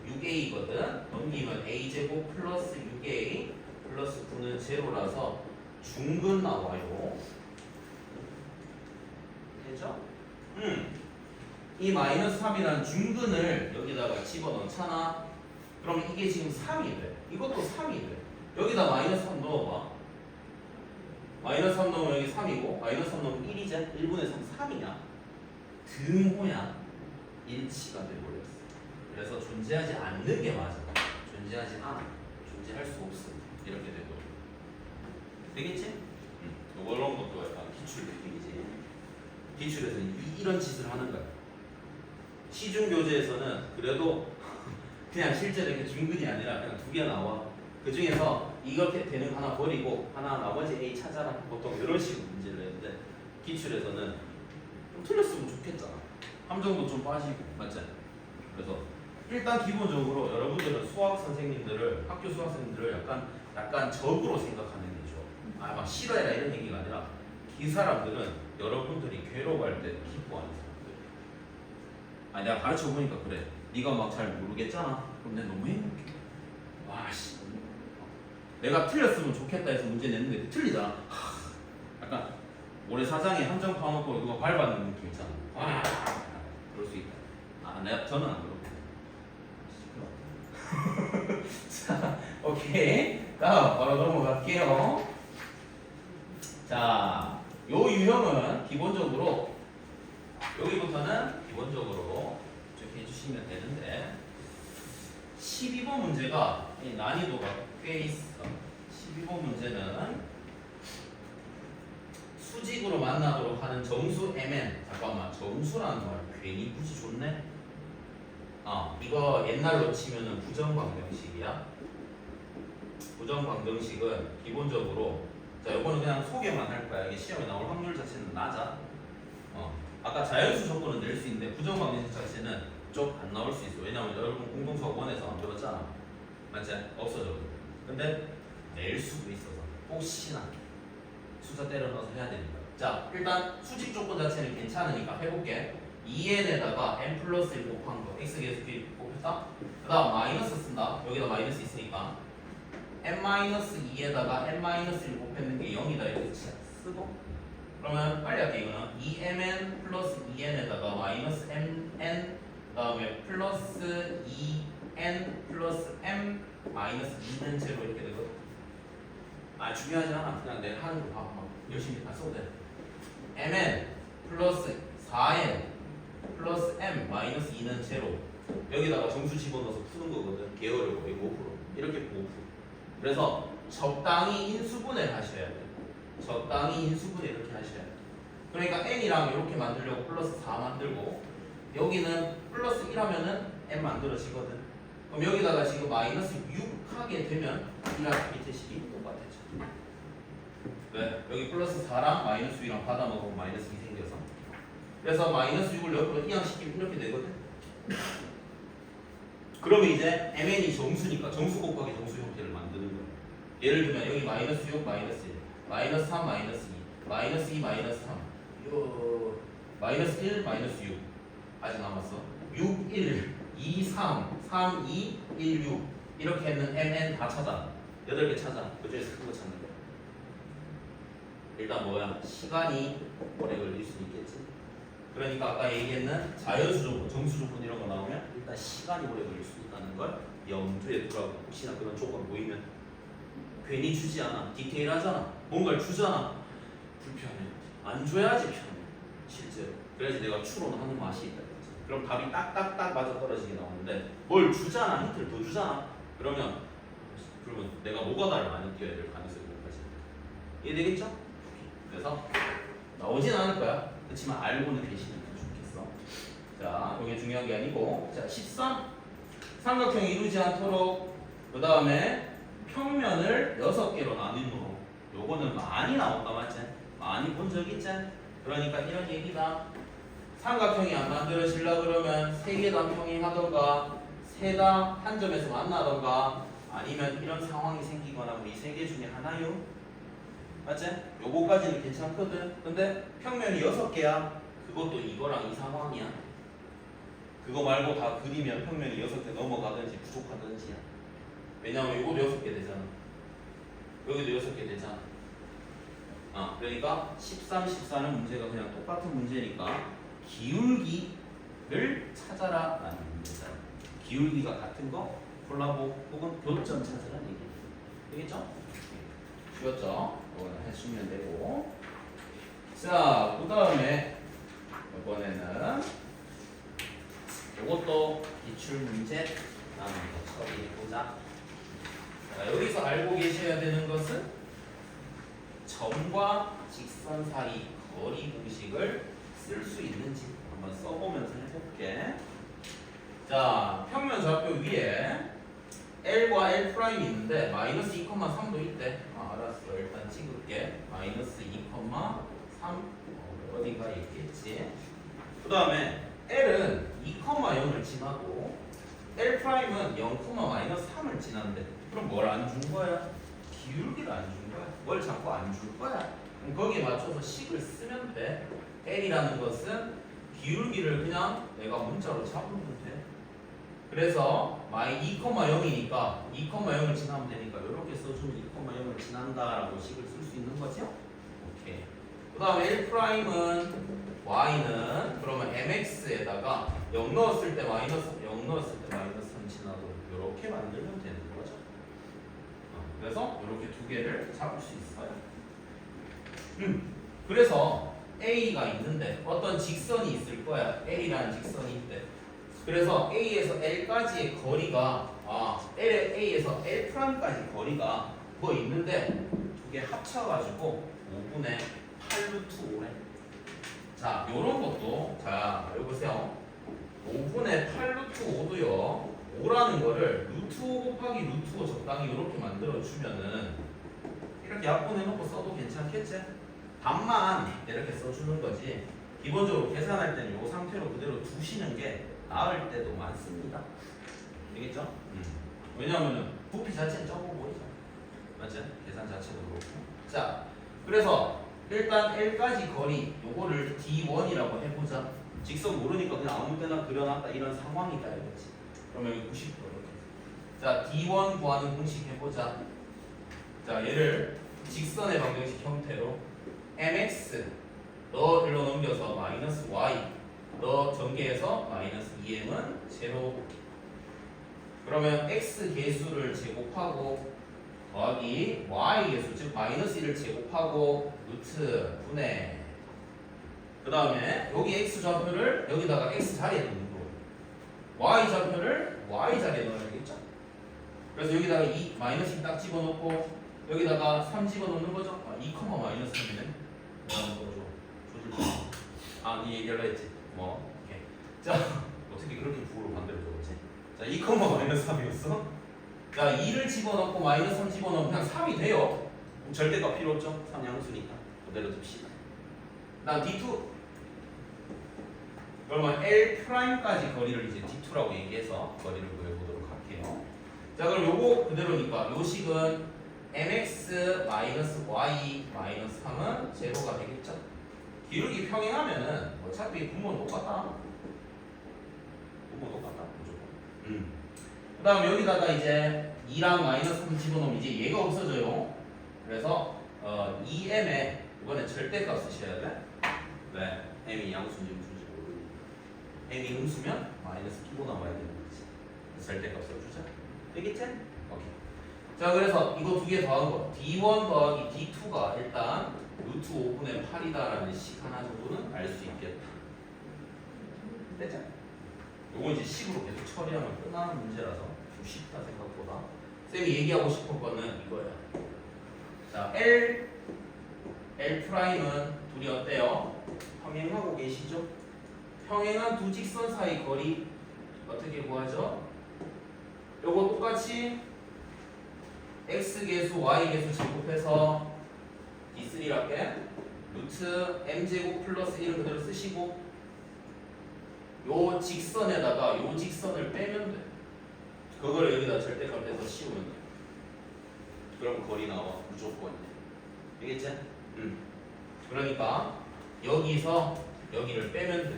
6a거든. 넘기면 a제곱 플러스 6a 플러스 9는 제로라서 중근 나와요. 되죠? 이 마이너스 3이라는 중근을 여기다가 집어넣잖아. 그럼 이게 지금 3이 돼. 이것도 3이 돼. 여기다 마이너스 3 넣어봐. 마이너스 3 넣으면 여기 3이고 마이너스 3 넣으면 1이지? 1분의 3, 3이냐? 등호야. 일치가 돼버렸어. 그래서 존재하지 않는 게 맞아. 존재하지 않아. 존재할 수 없어. 이렇게 되고. 되겠지? 요런 것도 약간 기출 느낌이지. 기출에서 이런 짓을 하는 거야. 시중 교재에서는 그래도 그냥 실제로 이렇게 중근이 아니라 그냥 두 개 나와. 그 중에서 이렇게 되는 거 하나 버리고 하나 나머지 A 찾아라. 보통 이런 식으로 문제를 했는데 기출에서는 좀 틀렸으면 좋겠잖아. 함정도 좀 빠지고 맞지? 그래서 일단 기본적으로 여러분들은 수학 선생님들을 학교 수학 선생님들을 약간 적으로 생각하는 게죠. 아 막 싫어해라 이런 얘기가 아니라 이 사람들은 여러분들이 괴로워할 때 기뻐하는 사람들. 아 내가 가르쳐 보니까 그래. 네가 막 잘 모르겠잖아. 그럼 내가 너무 행복해. 와씨. 내가 틀렸으면 좋겠다 해서 문제 냈는데 틀리잖아. 약간 모래사장에 함정 파놓고 누가 밟았는 느낌 있잖아. 와 그럴 수 있다. 저는 안 그렇고. 자, 오케이. 다음 바로 넘어갈게요. 자, 요 유형은 기본적으로 여기부터는 기본적으로 이렇게 해주시면 되는데 12번 문제가 난이도가 꽤 있어. 12번 문제는 수직으로 만나도록 하는 정수 mn. 잠깐만, 정수라는 말 괜히 굳이 좋네. 이거 옛날로 치면은 부정방정식이야. 부정방정식은 기본적으로 자, 요거는 그냥 소개만 할 거야. 이게 시험에 나올 확률 자체는 낮아. 아까 자연수 조건은 낼 수 있는데 부정방정식 자체는 좀 안 나올 수 있어. 왜냐면 여러분 공동수학 1에서 안 배웠잖아. 맞지? 없어져. 근데 낼 수도 있어서 혹시나 숫자 때려 넣어서 해야 되니까. 자, 일단 수직 조건 자체는 괜찮으니까 해볼게. 2n에다가 n 플러스 1 곱한 거 x 계수 b 곱했다. 그 다음 마이너스 쓴다. 여기다 마이너스 있으니까 n-2에다가 n-1 곱했는 게 0이다 이렇게 쓰고, 그러면 빨리 할게. 이거는 2mn 플러스 2n에다가 마이너스 mn 그 다음에 플러스 2n 플러스 m 마이너스 2는 제로 이렇게 되거든. 중요하지 않아. 그냥 내가 하는 거 봐. 열심히 다 써도 돼. mn 플러스 4n 플러스 m 마이너스 2는 제로. 여기다가 정수 집어넣어서 푸는 거거든. 게으르고 이거 5% 이렇게 5%. 그래서 적당히 인수분해 하셔야 돼. 적당히 인수분해 이렇게 하셔야 돼. 그러니까 n이랑 이렇게 만들려고 플러스 4 만들고, 여기는 플러스 1 하면은 m 만들어지거든. 그럼 여기다가 지금 마이너스 6 하게 되면 이랑 밑에 식이 똑같아져. 왜? 여기 플러스 4랑 마이너스 2랑 받아 먹으면 마이너스 2 생겨서. 그래서 마이너스 6을 옆으로 이항시키면 이렇게 되거든. 그러면 이제 mn이 정수니까 정수 곱하기 정수 형태를 만드는 거야. 예를 들면 여기 마이너스 6, 마이너스 1, 마이너스 3, 마이너스 2, 마이너스 2, 마이너스 3, 마이너스 1, 마이너스 6 아직 남았어. 6, 1, 2, 3, 3, 2, 1, 6 이렇게 했는 mn 다 찾아. 8개 찾아. 그 중에서 큰 거 찾는 거야. 일단 뭐야? 시간이 오래 걸릴 수 있겠지. 그러니까 아까 얘기했는 자연수 조건, 정수 조건 이런 거 나오면 일단 시간이 오래 걸릴 수 있다는 걸 염두에 두라고. 혹시나 그런 조건 보이면 괜히 주지 않아. 디테일하잖아. 뭔가를 주잖아. 불편해. 안 줘야지 편해. 실제로. 그래야지 내가 추론하는 맛이 있다. 그럼 답이 딱딱딱 맞아 떨어지게 나오는데 뭘 주잖아. 힌트를 더 주잖아. 그러면 내가 노가다를 많이 뛰어야 될 가능성이 높아지. 이해되겠죠? 그래서 나오진 않을 거야. 그렇지만 알고는 계시면 좋겠어. 자, 이게 중요한 게 아니고, 자 13. 삼각형이 이루지 않도록 그 다음에 평면을 6개로 나누므로. 요거는 많이 나온다 맞지? 많이 본 적 있지? 그러니까 이런 얘기다. 삼각형이 안 만들어지려 그러면 3개 다 평행하던가 3 다 한 점에서 만나던가 아니면 이런 상황이 생기거나 뭐 이 3개 중에 하나요? 맞지? 요거까지는 괜찮거든. 근데 평면이 6개야. 그것도 이거랑 이 상황이야. 그거 말고 다 그리면 평면이 6개 넘어가든지 부족하든지야. 왜냐면 요거도 6개 되잖아. 여기도 6개 되잖아. 그러니까 13, 14는 문제가 그냥 똑같은 문제니까 기울기를 찾아라 라는 문제잖아. 기울기가 같은 거 콜라보 혹은 교점 찾으라는 얘기. 되겠죠? 쉬웠죠? 이거는 해주면 되고. 자, 그 다음에 이번에는 이것도 기출 문제 나는 거 처리해보자. 자, 여기서 알고 계셔야 되는 것은 점과 직선 사이 거리 공식을 쓸 수 있는지 한번 써보면서 해볼게. 자, 평면 좌표 위에 L과 L' 있는데 마이너스 2,3도 있대. 알았어. 일단 찍을게. 마이너스 2,3 어디가 있겠지. 그 다음에 L은 2,0을 지나고 L'은 0,-3을 지난대. 그럼 뭘 안 준 거야? 기울기를 안 준 거야. 뭘 자꾸 안 줄 거야. 그럼 거기에 맞춰서 식을 쓰면 돼. L이라는 것은 기울기를 그냥 내가 문자로 잡으면 돼. 그래서 -2,0이니까 2,0을 지나면 되니까 이렇게 써주면 2,0을 지난다라고 식을 쓸 수 있는 거죠. 오케이. 그 다음에 L'은 y는 그러면 mx에다가 0 넣었을 때 -0 넣었을 때 -3 지나도록 이렇게 만들면 되는 거죠. 그래서 이렇게 두 개를 잡을 수 있어요. 그래서 A가 있는데 어떤 직선이 있을 거야. L이라는 직선이 있대. 그래서 A에서 L까지의 거리가 A에서 L'까지 거리가 뭐 있는데 두 개 합쳐가지고 5분의 8루트 5래. 자, 요런 것도 자, 여기 보세요. 5분의 8루트 5도요. 5라는 거를 루트 5 곱하기 루트 5 적당히 이렇게 만들어주면은 이렇게 약분해놓고 써도 괜찮겠지? 답만 이렇게 써주는 거지. 기본적으로 계산할 때는 이 상태로 그대로 두시는 게 나을 때도 많습니다. 알겠죠? 왜냐하면 부피 자체는 적어 보이죠. 맞지? 계산 자체도 그렇고. 자, 그래서 일단 L까지 거리 요거를 D1이라고 해보자. 직선 모르니까 그냥 아무 때나 그려놨다 이런 상황이다 이거지. 그러면 여기 90도 이렇게. 자, D1 구하는 공식 해보자. 자, 얘를 직선의 방정식 형태로 mx 너 일로 넘겨서 -y 너 전개해서 -2m은 제로. 그러면 x 계수를 제곱하고 더하기 y 계수 즉 -1을 제곱하고 루트 분의 그 다음에 여기 x 좌표를 여기다가 x 자리에 넣는 거예요. y 좌표를 y 자리에 넣어야겠죠. 그래서 여기다가 이 -2 딱 집어넣고 여기다가 3 집어넣는 거죠. 2,-3이네. 이 얘기를 했지. 오케이. 자, 어떻게 그렇게 부호로 만들어줬지? 자, 2,-3이었어. 자, 2를 집어넣고 -3 집어넣으면 그냥 3이 돼요. 절대값 필요 없죠? 3 양수니까. 그대로 둡시다. 다음 D2. 그러면 L'까지 거리를 이제 D2라고 얘기해서 거리를 구해보도록 할게요. 자, 그럼 요거 그대로니까 요 식은 mx -y -3은 제로가 되겠죠? 기울기 평행하면은 어차피 분모는 똑같다. 분모 똑같다. 무조건. 그 다음 여기다가 이제 2랑 -3 집어넣으면 이제 얘가 없어져요. 그래서 2m에 이번에 절대값 쓰셔야 돼. 왜? m이 양수인지 음수인지 모르니까. m이 음수면 마이너스 끼고 나와야 되는 거지. 절대값 써주자. 되겠지? 오케이. 자, 그래서 이거 두 개 더한 거 D1 더하기 D2가 일단 루트 5분의 8이다라는 식 하나 정도는 알 수 있겠다. 됐죠? 요거 이제 식으로 계속 처리하면 끝나는 문제라서 좀 쉽다 생각보다. 쌤이 얘기하고 싶은 거는 이거야. 자, L'은 둘이 어때요? 평행하고 계시죠? 평행한 두 직선 사이 거리 어떻게 구하죠? 요거 똑같이 x계수 y계수 제곱해서 D3랄게 루트 m제곱 플러스 1을 그대로 쓰시고 요 직선에다가 요 직선을 빼면 돼. 그걸 여기다 절대값 해서 씌우면 돼. 그럼 거리 나와 무조건. 알겠지? 그러니까 여기서 여기를 빼면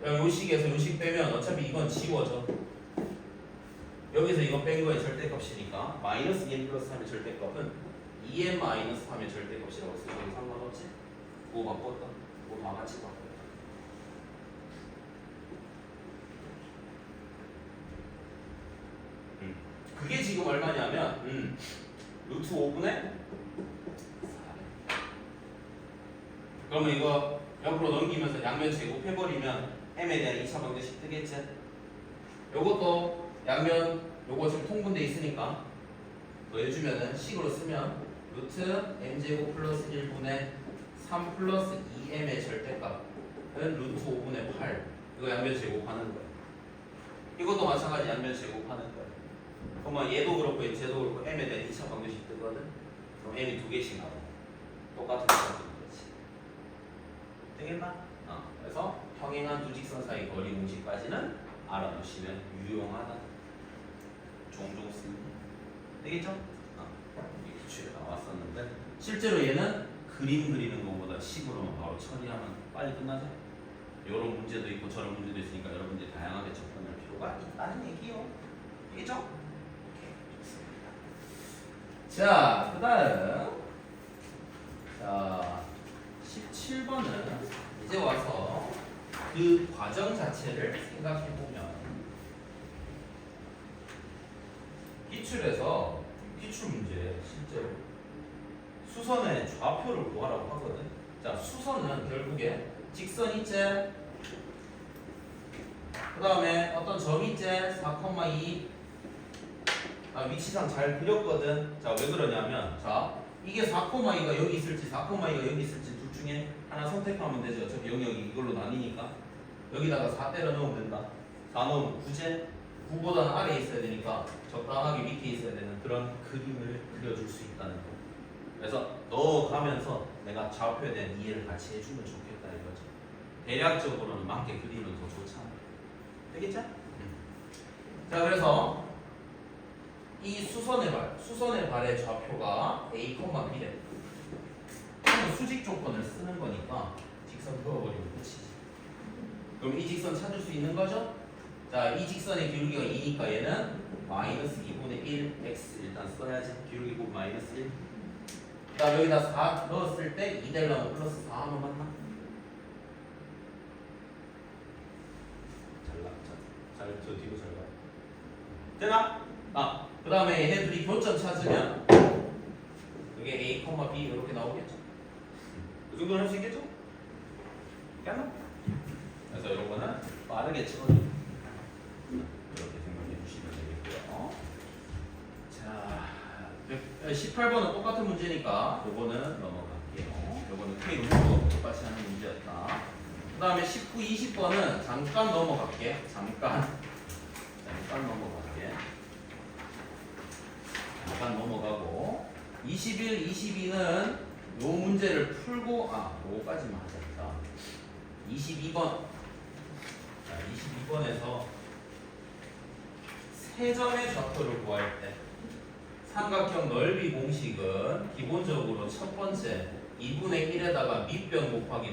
돼. 요 식에서 요 식 빼면 어차피 이건 지워져. 여기서 이거 뺀 거의 절대값이니까 -2m 플러스 3의 절대값은 2m 마이너스 3의 절대값이라고 쓰셔도 상관없지? 그거 바꿨다. 그거 다 같이 바꿨다. 그게 지금 얼마냐면 루트 5분의 4. 그러면 이거 옆으로 넘기면서 양면 제곱해버리면 m에 대한 2차 방정식 뜨겠지? 요것도 양면 요거 지금 통분돼 있으니까 더해주면은 식으로 쓰면 루트 m제곱 플러스 1분의 3 플러스 2m의 절대값은 루트 5분의 8. 이거 양면 제곱하는 거야. 이것도 마찬가지 양면 제곱하는 거야. 그러면 얘도 그렇고 얘도 그렇고 m에 대한 2차 방정식 뜨거든. 그럼 m이 두 개씩 나와. 똑같은 거 뜨는 거지. 되겠나? 그래서 평행한 두 직선 사이 거리 공식까지는 알아두시면 유용하다. 종종 쓰는 되겠죠? 이게 기출에 나왔었는데 실제로 얘는 그림 그리는 것보다 식으로만 바로 처리하면 빨리 끝나죠? 이런 문제도 있고 저런 문제도 있으니까 여러분들이 다양하게 접근할 필요가 있다는 얘기요. 되겠죠? 오케이, 좋습니다. 자, 그 다음 자 17번은 이제 와서 그 과정 자체를 생각해 보면 기출에서 기출 문제 실제로 수선의 좌표를 구하라고 하거든. 자, 수선은 결국에 직선 있지? 그 다음에 어떤 점 있지? 4,2 위치상 잘 그렸거든. 자, 왜 그러냐면 자 이게 4,2가 여기 있을지 4,2가 여기 있을지 둘 중에 하나 선택하면 되죠. 어차피 영역이 이걸로 나뉘니까 여기다가 4 때려 넣으면 된다. 4 넣으면 9제 9보다는 아래에 있어야 되니까 적당하게 밑에 있어야 되는 그런 그림을 그려줄 수 있다는 거. 그래서 넣어가면서 내가 좌표에 대한 이해를 같이 해주면 좋겠다 이거죠. 대략적으로는 맞게 그리면 더 좋잖아. 되겠죠? 자, 그래서 이 수선의 발의 좌표가 A, B래. 수직 조건을 쓰는 거니까 직선 그어버리면 끝이지. 그럼 이 직선 찾을 수 있는 거죠? 자, 이 직선의 기울기가 2니까 얘는 마이너스 2분의 1 x 일단 써야지. 기울기 곱 마이너스 1. 그 다음 여기다 4 넣었을 때 2 되려면 플러스 4 하면 맞나? 저 뒤로 잘 가. 되나? 그 다음에 얘네들이 교점 찾으면 이게 A, B 이렇게 나오겠죠? 그 정도는 할 수 있겠죠? 깨나? 그래서 이런 거는 빠르게 찍어줍니다. 이렇게 생각해 주시면 되겠고요. 자, 18번은 똑같은 문제니까 요거는 넘어갈게요. 요거는 K룸도 똑같이 하는 문제였다. 그 다음에 19, 20번은 잠깐 넘어갈게. 잠깐 넘어가고 21, 22는 요 문제를 풀고 요거까지만 하자. 22번. 자, 22번에서 세 점의 좌표를 구할 때 삼각형 넓이 공식은 기본적으로 첫 번째 2분의 1에다가 밑변 곱하기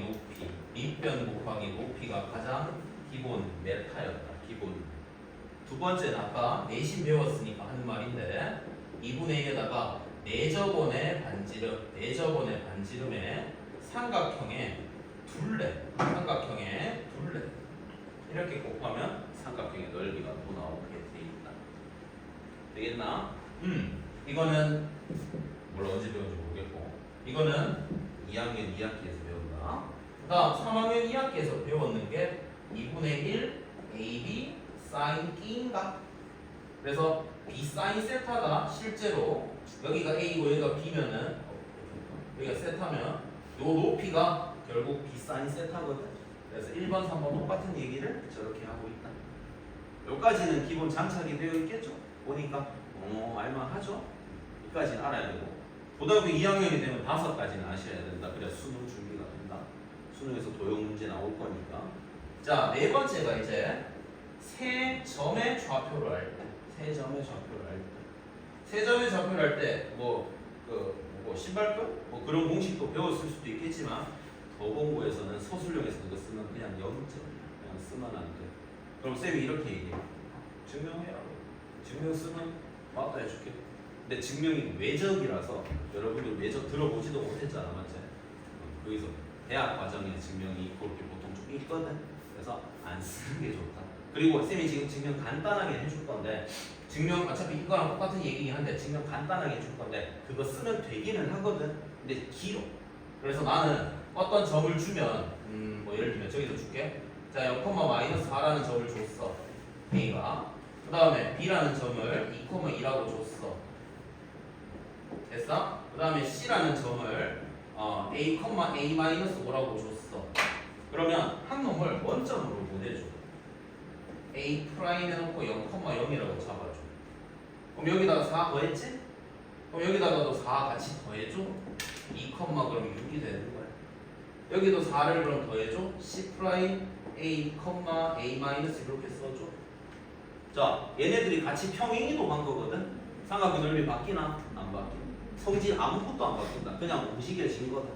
높이가 가장 기본 메타였다. 기본. 두 번째는 아까 내신 배웠으니까 하는 말인데 2분의 1에다가 내저번의 반지름에 삼각형의 둘레 이렇게 곱하면 삼각형의 넓이가 또 나오게 돼 있다. 되겠나? 이거는 뭘 언제 배운지 모르겠고 이거는 2학년 2학기에서 배운다. 그 다음 3학년 2학기에서 배웠는 게 2분의 1 AB 사인 B인가? 그래서 B 사인 세타가 실제로 여기가 A고 여기가 B면은 여기가 세타면 요 높이가 결국 B 사인 세타거든. 그래서 1번, 3번 똑같은 얘기를 저렇게 하고 있다. 여기까지는 기본 장착이 되어 있겠죠? 보니까 알만하죠? 여기까지는 알아야 되고 고등학교 2학년이 되면 5가지는 아셔야 된다. 그래야 수능 준비가 된다. 수능에서 도형 문제 나올 거니까. 자, 네 번째가 이제 세 점의 좌표를 할 때. 세 점의 좌표를 할 때 신발표? 그런 공식도 배웠을 수도 있겠지만 더 공부에서는 서술형에서 그거 쓰면 그냥 0점 그냥 쓰면 안 돼. 그럼 쌤이 이렇게 얘기해. 증명해라. 증명 쓰면 맞다 해줄게. 근데 증명이 외적이라서 여러분들 외적 들어보지도 못했잖아, 맞지? 거기서 대학 과정에 증명이 그렇게 보통 좀 있거든. 그래서 안 쓰는 게 좋다. 그리고 쌤이 지금 증명 간단하게 해줄 건데 증명 어차피 이거랑 똑같은 얘기긴 한데 증명 간단하게 해줄 건데 그거 쓰면 되기는 하거든. 근데 길어. 그래서 나는 어떤 점을 주면 예를 들면 저기서 줄게. 자, 0,-4라는 점을 줬어. A가. 그 다음에 B라는 점을 2,2라고 줬어. 됐어? 그 다음에 C라는 점을 A,A-5라고 줬어. 그러면 한 놈을 원점으로 보내줘. A 프라임 해놓고 0,0이라고 잡아줘. 그럼 여기다가 4 더했지? 그럼 여기다가도 4 같이 더해줘. 2, 그럼 6이 되는 거야. 여기도 4를 그럼 더해줘. C 프라임 A, A 마이너스 이렇게 써줘. 자, 얘네들이 같이 평행이동 한 거거든. 삼각형 넓이 바뀌나? 안 바뀌어. 성질 아무것도 안 바뀐다. 그냥 움직여진 거다.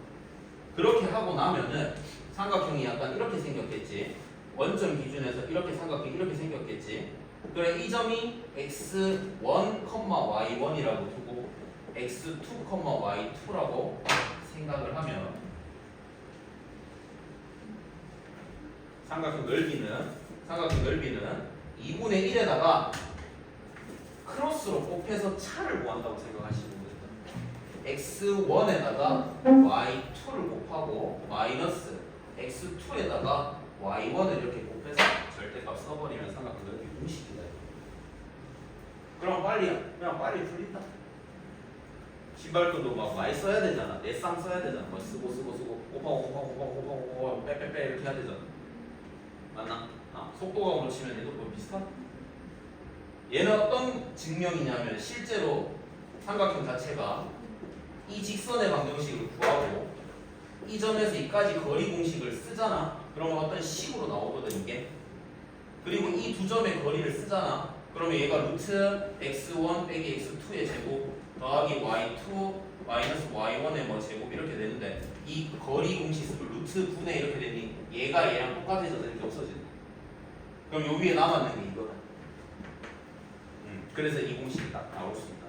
그렇게 하고 나면은 삼각형이 약간 이렇게 생겼겠지. 원점 기준에서 이렇게 삼각형이 이렇게 생겼겠지. 그래 이 점이 x1, y1이라고 두고 x2, y2라고 생각을 하면 삼각형 넓이는 2분의 1에다가 크로스로 곱해서 차를 구한다고 생각하시면 됩니다. x1에다가 y2를 곱하고 마이너스 x2에다가 y1을 이렇게 곱해서 절대값 써버리면 삼각형 넓이 공식이다. 그럼 그냥 빨리 풀린다. 신발끈도 막 많이 써야 되잖아. 내 쌍 써야 되잖아. 뭐 쓰고 곱하고 빼 이렇게 해야 되잖아. 맞나? 속도가 그렇지만 얘도 뭐 비슷하다. 얘는 어떤 증명이냐면 실제로 삼각형 자체가 이 직선의 방정식을 구하고 이 점에서 이까지 거리 공식을 쓰잖아. 그러면 어떤 식으로 나오거든 이게. 그리고 이 두 점의 거리를 쓰잖아. 그러면 얘가 루트 x1 빼기 x2의 제곱 더하기 y2 마이너스 y1의 뭐 제곱 이렇게 되는데 이 거리 공식을 루트 9네 이렇게 되니 얘가 얘랑 똑같아져서 이렇게 없어지네. 그럼 요 위에 남았는 게 이거다. 그래서 이 공식이 딱 나올 수 있다.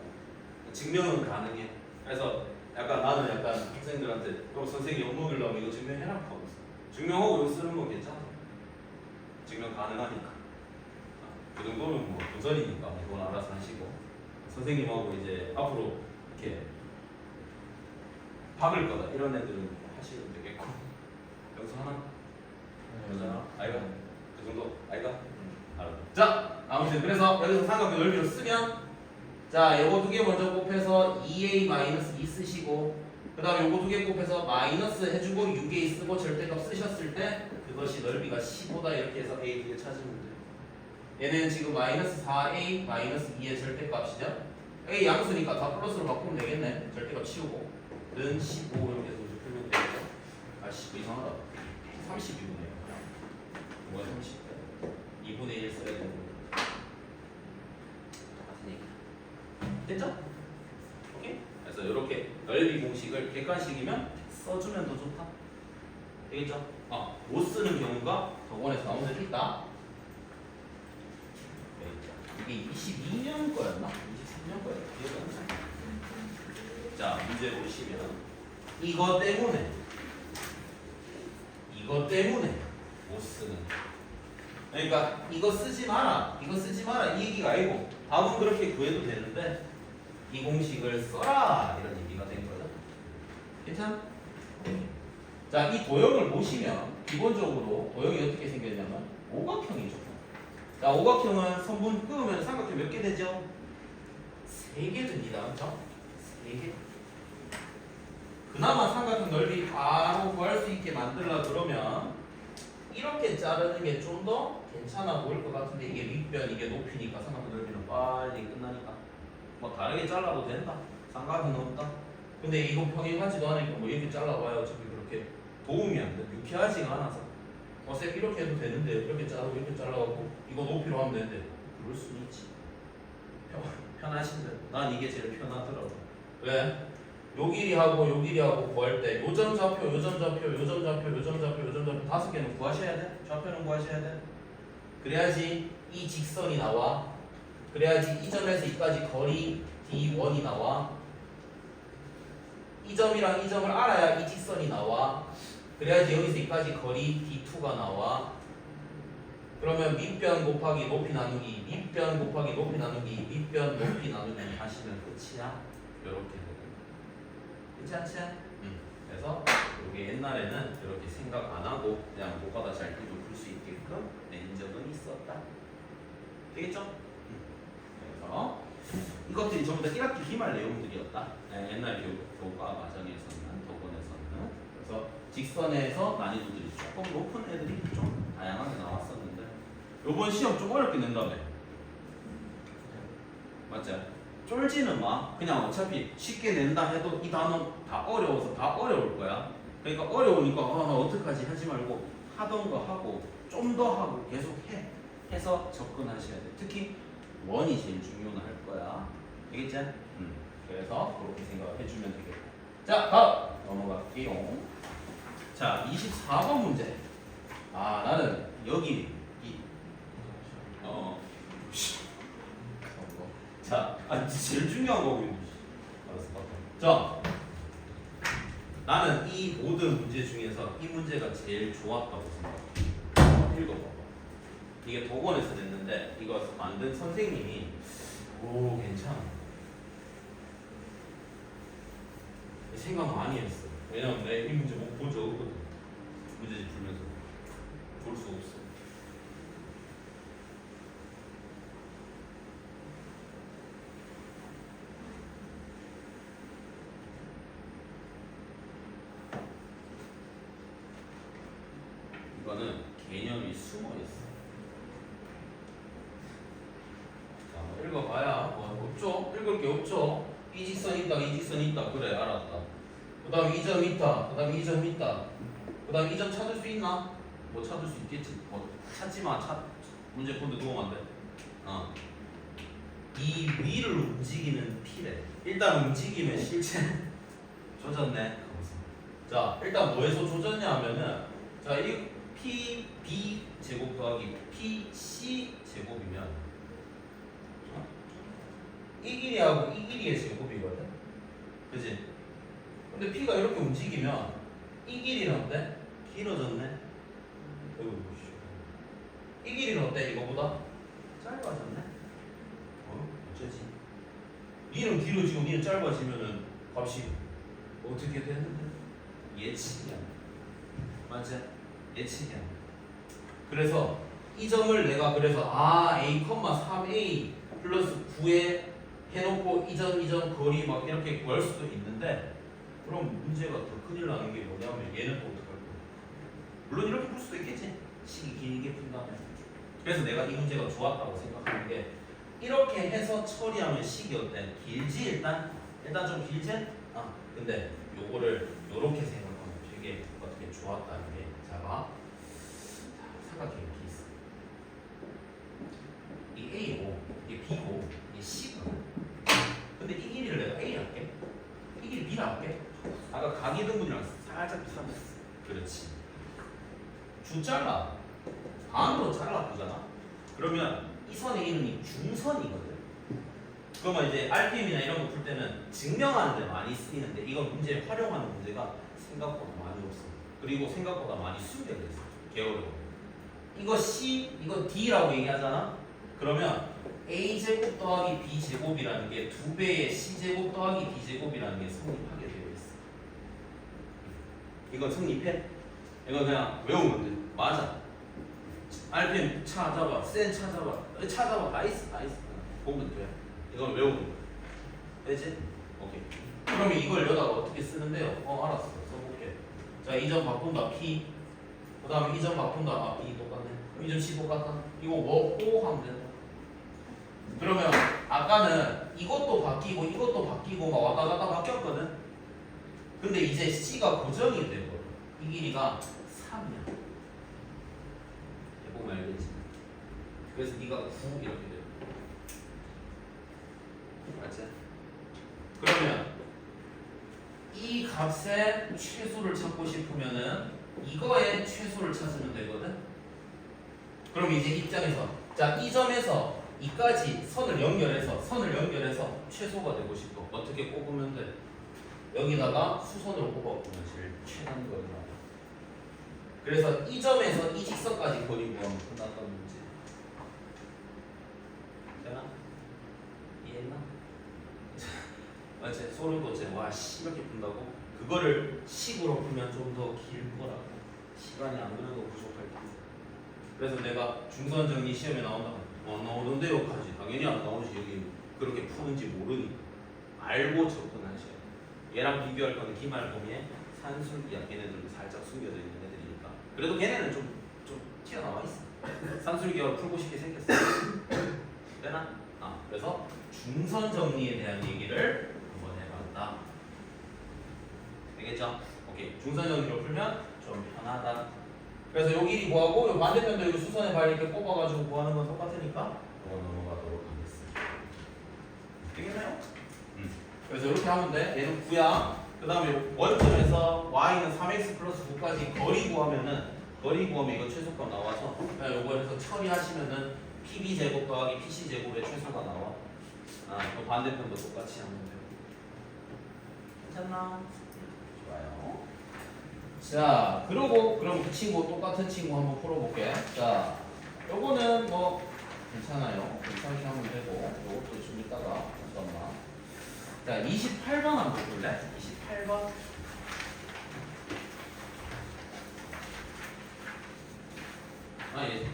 증명은 가능해. 그래서 나는 학생들한테 그럼 선생님 욕먹으려면 이거 증명해라 하고 있어. 증명하고 이거 쓰는 건 괜찮아. 증명 가능하니까. 그 정도면 뭐 도전이니까 이건 알아서 하시고 선생님하고 이제 앞으로 이렇게 박을 거다 이런 애들은 하시면 되겠고. 여기서 하나? 여자나? 아이가? 그 정도? 아이가? 알았다. 자, 아무튼 그래서 여기서 삼각형 넓이로 쓰면 자, 요거 두 개 먼저 곱해서 2a-2 쓰시고 그 다음에 요거 두 개 곱해서 마이너스 해주고 6a 쓰고 절대값 쓰셨을 때 그것이 넓이가 15다 이렇게 해서 a 두 개 찾으면 돼요. 얘는 지금 마이너스 4a 마이너스 2의 절대값이죠. a 양수니까 다 플러스로 바꾸면 되겠네. 절대값 치우고 는 15 이렇게 해서 풀면 되겠죠. 아 15 이상하다. 32분의 뭐야 30 2분의 1 써야 되는 거 같은 얘기 됐죠? 오케이? 그래서 이렇게 넓이 공식을 객관식이면 써주면 더 좋다 되겠죠? 못 쓰는 경우가 저번에서 나온 적 있다. 이게 22년 거였나? 23년 거였나? 기억이 안 나. 자, 문제 보시면 이거 때문에 못 쓰는. 그러니까 이거 쓰지 마라 이 얘기가 아니고 답은 그렇게 구해도 되는데 이 공식을 써라 이런 얘기가 된 거죠. 괜찮아? 자, 이 도형을 보시면 기본적으로 도형이 어떻게 생겼냐면 오각형이죠. 자, 오각형은 선분 끄면 삼각형 몇 개 되죠? 3개 됩니다. 그렇죠? 3개. 그나마 삼각형 넓이 바로 구할 수 있게 만들라 그러면 이렇게 자르는 게 좀 더 괜찮아 보일 것 같은데 이게 밑변 이게 높이니까 삼각형 넓이는 빨리 끝나니까 뭐 다르게 잘라도 된다. 상관은 없다. 근데 이거 평행하지도 않으니까 뭐 이렇게 잘라봐야 어차피 그렇게 도움이 안 돼. 유쾌하지가 않아서 쌤 이렇게 해도 되는데 이렇게 자르고 이렇게 잘라갖고 이거 높이로 하면 되는데 그럴 수는 있지. 편하신데 난 이게 제일 편하더라고. 왜? 요 길이하고 요 길이하고 구할 때 요점 좌표, 요점 좌표, 요점 좌표, 요점 좌표, 요점 좌표 5개는 구하셔야 돼. 좌표는 구하셔야 돼. 그래야지 이 직선이 나와. 그래야지 이 점에서 이까지 거리 D1이 나와. 이 점이랑 이 점을 알아야 이 직선이 나와. 그래야지 여기서 여기까지 거리 D2가 나와. 그러면 밑변 곱하기 높이 나누기, 밑변 곱하기 높이 나누기, 밑변 높이 나누기 하시면 끝이야. 이렇게 되는 거야. 괜찮지? 그래서 이게 옛날에는 이렇게 생각 안 하고 그냥 뭐가다 잘 풀 수 있게끔 낸 적은 있었다. 되겠죠? 그래서 이것들이 전부 다 1학기 기말 내용들이었다. 옛날 교과 과정에서는 도권에서는 그래서 직선에서 난이도들이 조금 높은 애들이 좀 다양하게 나왔었는데 요번 시험 좀 어렵게 낸다며. 맞죠? 쫄지는 마. 그냥 어차피 쉽게 낸다 해도 이 단어 다 어려워서 다 어려울 거야. 그러니까 어려우니까 어떡하지 하지 말고 하던 거 하고 좀 더 하고 계속 해. 해서 접근하셔야 돼. 특히 원이 제일 중요할 거야. 알겠지? 그래서 그렇게 생각을 해주면 되겠고. 자, 다음 넘어갈게요. 자, 24번 문제. 아, 나는 여기 자, 제일 중요한 거고. 알았어. 자, 나는 이 모든 문제 중에서 이 문제가 제일 좋았다고 생각해. 읽어봐봐. 이게 도건에서 냈는데 이거 만든 선생님이 오 괜찮아. 생각 많이 했어. 왜냐면 내 이 문제 못 본 적 없거든. 문제집 풀면서 볼 수 없어. 이거는 개념이 숨어 있어. 자, 읽어봐야 뭐 없죠? 읽을 게 없죠? 이 직선 있다, 이 직선 있다. 그래, 알았다. 그 다음에 이 점 있다. 그 다음에 이 점 있다. 그 다음에 이 점 찾을 수 있나? 뭐 찾을 수 있겠지. 뭐 찾지 마. 문제 푸는데 도움 안 돼. 이 위를 움직이는 P래. 일단 움직이면 실체 조졌네. 자, 일단 뭐에서 조졌냐 하면은 자, 이 PB 제곱 더하기 PC 제곱이면 이 길이하고 이 길이의 제곱이거든. 그지? 근데 P가 이렇게 움직이면 이 길이는 어때? 길어졌네. 이 길이는 어때? 이거보다 짧아졌네. 어쩌지? 니는 길어지고 니는 짧아지면은 값이 어떻게 되는데? 예측이야. 맞지? 예측이야. 그래서 이 점을 내가 그래서 A, 3A 플러스 9에 해놓고 이 점 거리 막 이렇게 구할 수도 있는데 그럼 문제가 더 큰일 나는 게 뭐냐면 얘는 또 어떡할 거야? 물론 이렇게 풀 수도 있겠지. 식이 길게 푼다면. 그래서 내가 이 문제가 좋았다고 생각하는 게 이렇게 해서 처리하면 식이 어때? 길지 일단 좀 길지? 근데 요거를 요렇게 생각하면 되게 어떻게 좋았다는 게 자 봐. 삼각형 이렇게 있어. 이 A고 이게 B고 이게 C거든. 근데 이 길이를 내가 A 할게. 이 길이 B라 할게. 아까 각이등분이랑 살짝 비슷했어. 그렇지. 주 잘라. 반으로 잘라주잖아. 그러면 이 선의 이름이 중선이거든. 그러면 이제 RPM이나 이런 거 풀 때는 증명하는 데 많이 쓰이는데 이건 문제에 활용하는 문제가 생각보다 많이 없어. 그리고 생각보다 많이 숨겨져 있어. 게으르고. 이거 C, 이거 D라고 얘기하잖아. 그러면 A제곱 더하기 B제곱이라는 게 2배의 C제곱 더하기 D제곱이라는 게 성립하게 되어 있어. 이건 성립해? 이건 그냥 외우면 돼. 맞아. RPM 찾아봐, 센 찾아봐, 다 있어. 보면 돼. 이건 외우는 거야. 되지? 오케이. 그러면 이걸 여기다가 어떻게 쓰는데요? 알았어. 써볼게. 자, 이 점 바꾼다, P. 그 다음에 이 점 바꾼다, B 똑같네. 이 점 C 똑같다. 이거 뭐, 하면 된다. 그러면 아까는 이것도 바뀌고 막 왔다 갔다 바뀌었거든? 근데 이제 C가 고정이 되거든. 이 길이가 3이야. 해보면 알겠지. 그래서 네가 9 이렇게 돼. 맞지? 그러면 이 값의 최소를 찾고 싶으면은 이거의 최소를 찾으면 되거든. 그럼 이제 입장에서 자, 이 점에서 이까지 선을 연결해서 최소가 되고 싶어. 어떻게 꼽으면 돼? 여기다가 수선으로 꼽아보면 제일 최단 거리가. 그래서 이 점에서 이 직선까지 거리 구하면 끝났던 문제. 되나? 이해했나? 맞지? 소름 돋지? 와, 이렇게 푼다고? 그거를 식으로 풀면 좀 더 길 거라고. 시간이 안 그래도 부족할 텐데. 그래서 내가 중선 정리 시험에 나온다. 나오는데요? 까지 당연히 안 나오지. 여기 그렇게 푸는지 모르니까. 알고 접근하셔야 돼. 얘랑 비교할 거는 기말고미에 산술기야. 걔네들도 살짝 숨겨져 있는 애들이니까. 그래도 걔네는 좀 튀어나와 있어. 산술기가 풀고 싶게 생겼어. 되나? 그래서 중선 정리에 대한 얘기를 한번 해봤다. 알겠죠? 오케이. 중선 정리로 풀면 좀 편하다. 그래서 요 길이 구하고 요 반대편도 이거 수선의 발 이렇게 꼽아가지고 구하는 건 똑같으니까 넘어가도록 하겠습니다. 되겠나요? 그래서 이렇게 하면 돼. 얘는 9야. 그 다음에 원점에서 y는 3x 플러스 9까지 거리 구하면은 거리 구하면 이거 최소값 나와서 그냥 요거 해서 처리하시면은 pb 제곱 더하기 pc 제곱의 최소가 나와. 그 반대편도 똑같이 하면 돼요. 괜찮나? 좋아요. 자, 그러고 그럼 그 친구 똑같은 친구 한번 풀어볼게. 자, 요거는 뭐 괜찮아요. 괜찮게 하면 되고 요것도 좀 이따가 잠깐만. 자, 28번 한번 볼래? 28번.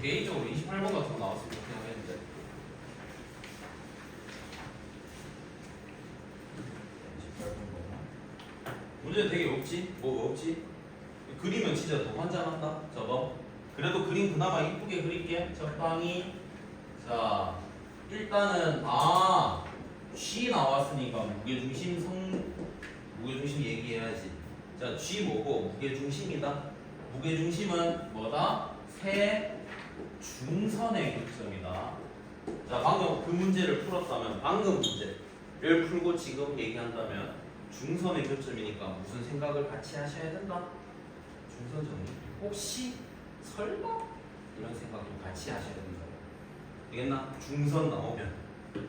개인적으로 28번 같은 거 나왔으면 좋겠는데. 28번 문제 되게 없지? 뭐 없지? 그리면 진짜 더 환장한다. 저거. 그래도 그림 그나마 이쁘게 그릴게. 적당히. 자, 일단은 G 나왔으니까 무게중심 얘기해야지. 자, G 뭐고 무게중심이다. 무게중심은 뭐다? 세 중선의 교점이다. 자, 방금 그 문제를 풀었다면 방금 문제를 풀고 지금 얘기한다면 중선의 교점이니까 무슨 생각을 같이 하셔야 된다. 중선 정리. 혹시 설마 이런 생각도 같이 하셔야 된다. 되겠나? 중선 나오면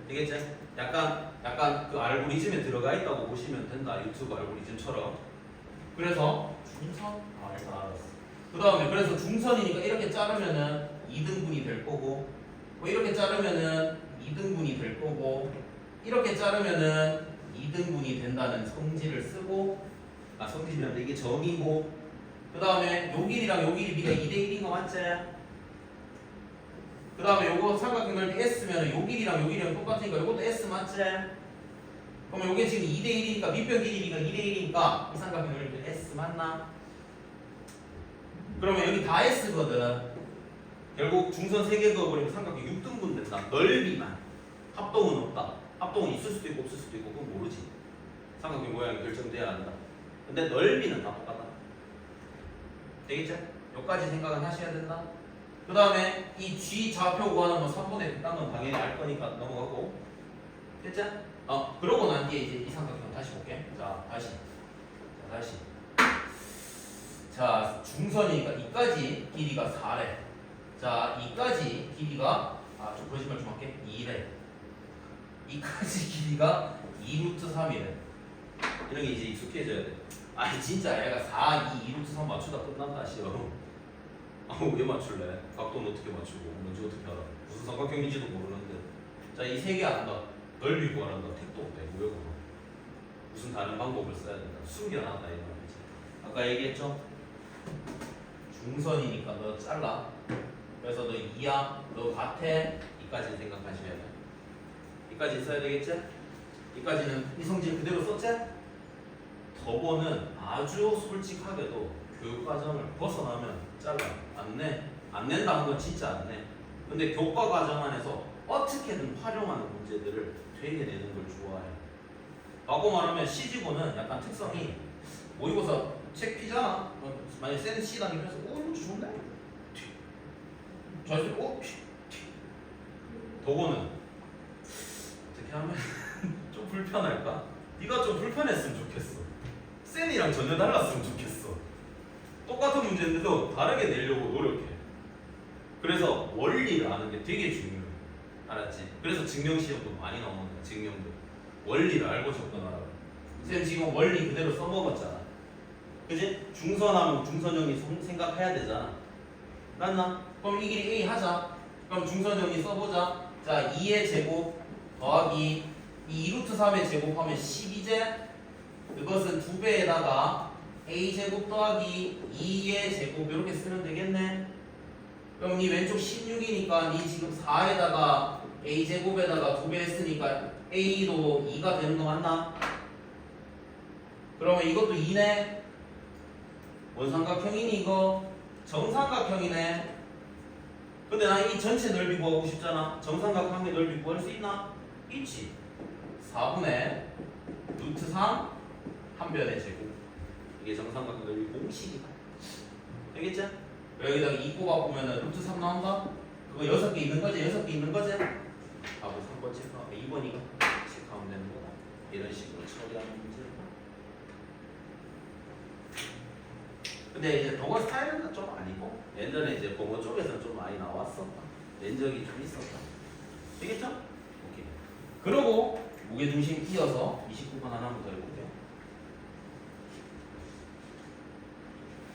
되겠지? 약간 그 알고리즘에 들어가 있다고 보시면 된다. 유튜브 알고리즘처럼. 그래서 중선 일단 알았어. 그 다음에 그래서 중선이니까 이렇게 자르면은 2등분이 될 거고 뭐 이렇게 자르면은 2등분이 될 거고 이렇게 자르면은 2등분이 된다는 성질을 쓰고 성질이란데 이게 점이고 그 다음에 요 길이랑 요 길이 비가 2대1인 거 맞지? 그 다음에 요거 삼각형 넓이 S면 요 길이랑 요 길이랑 똑같으니까 요것도 S 맞지? 그러면 요게 지금 2대1이니까 밑변 길이가 2대1이니까 이 삼각형 넓이 S 맞나? 그러면 여기 다 S거든. 결국 중선 3개 그어버리면 삼각형 6등분 된다. 넓이만. 합동은 없다. 합동은 있을 수도 있고 없을 수도 있고 그건 모르지. 삼각형 모양이 결정돼야 한다. 근데 넓이는 다 똑같다. 되겠죠? 여기까지 생각은 하셔야 된다. 그 다음에 이 G 좌표 구하는 거 3분의 100딴 건 당연히 알 거니까 넘어가고. 됐죠? 그러고 난 뒤에 이제 이 삼각형 다시 볼게. 자, 다시. 자, 중선이니까 이까지 길이가 4래. 자, 이까지 길이가 좀 거짓말 좀 할게. 2래. 이까지 길이가 2루트 3이래. 이런 게 이제 익숙해져야 돼. 진짜 얘가 4, 2, 2루트 3 맞추다 끝난다 시험. 왜 맞출래? 각도는 어떻게 맞추고 뭔지 어떻게 알아? 무슨 삼각형인지도 모르는데. 자, 이 세 개 안다. 넓이 구하란다. 택도 없다. 뭐야 그거? 무슨 다른 방법을 써야 된다. 숨겨놨다 이 말이지. 아까 얘기했죠? 중선이니까 너 잘라. 그래서 너 2야, 너 같아. 이까지 생각하셔야 돼. 이까지 써야 되겠지? 이까지는 이 성질 그대로 썼지? 더보는 아주 솔직하게도 교육과정을 벗어나면 잘라. 안 낸다는 건 진짜 안 내. 근데 교과과정 안에서 어떻게든 활용하는 문제들을 되게 내는 걸 좋아해. 라고 말하면 C지구는 약간 특성이 모의고사 책 피잖아. 만약에 센 C 단위에서 이거 좋은데? 자연스럽게 도구는 어떻게 하면 좀 불편할까? 네가 좀 불편했으면 좋겠어. 센이랑 전혀 달랐으면 좋겠어. 똑같은 문제인데도 다르게 내려고 노력해. 그래서 원리를 아는 게 되게 중요해. 알았지? 그래서 증명시험도 많이 나오는 거야. 증명도 원리를 알고 접근하라고. 쌤 지금 원리 그대로 써먹었잖아. 그지? 중선하면 중선정리 생각해야 되잖아. 맞나? 그럼 이 길이 A 하자. 그럼 중선정리 써보자. 자, 2의 제곱 더하기 2루트 3의 제곱하면 12제. 그것은 2배에다가 A제곱 더하기 2의 제곱 이렇게 쓰면 되겠네. 그럼 이 왼쪽 16이니까 이 지금 4에다가 A제곱에다가 2배 했으니까 A도 2가 되는 거 맞나? 그러면 이것도 2네. 원삼각형이니 이거? 정삼각형이네. 근데 나 이 전체 넓이 구하고 싶잖아. 정삼각형의 넓이 구할 수 있나? 있지. 4분의 루트 3 한 변의 제곱. 이게 정삼각형 넓이 공식이다. 알겠지? 여기다가 2 꼽아보면은 루트 3 나온다? 그거 6개 있는 거지? 6개 있는 거지? 하고 3번 체크하고 2번이가 체크하면 되는 거다. 이런 식으로 처리하는 문제. 근데 이제 도거 스타일은 좀 아니고 예전에 이제 공어 쪽에서는 좀 많이 나왔었다. 낸 적이 좀 있었다. 되겠죠? 오케이. 그러고 무게중심 이어서 29번 하나만 더 해볼게요.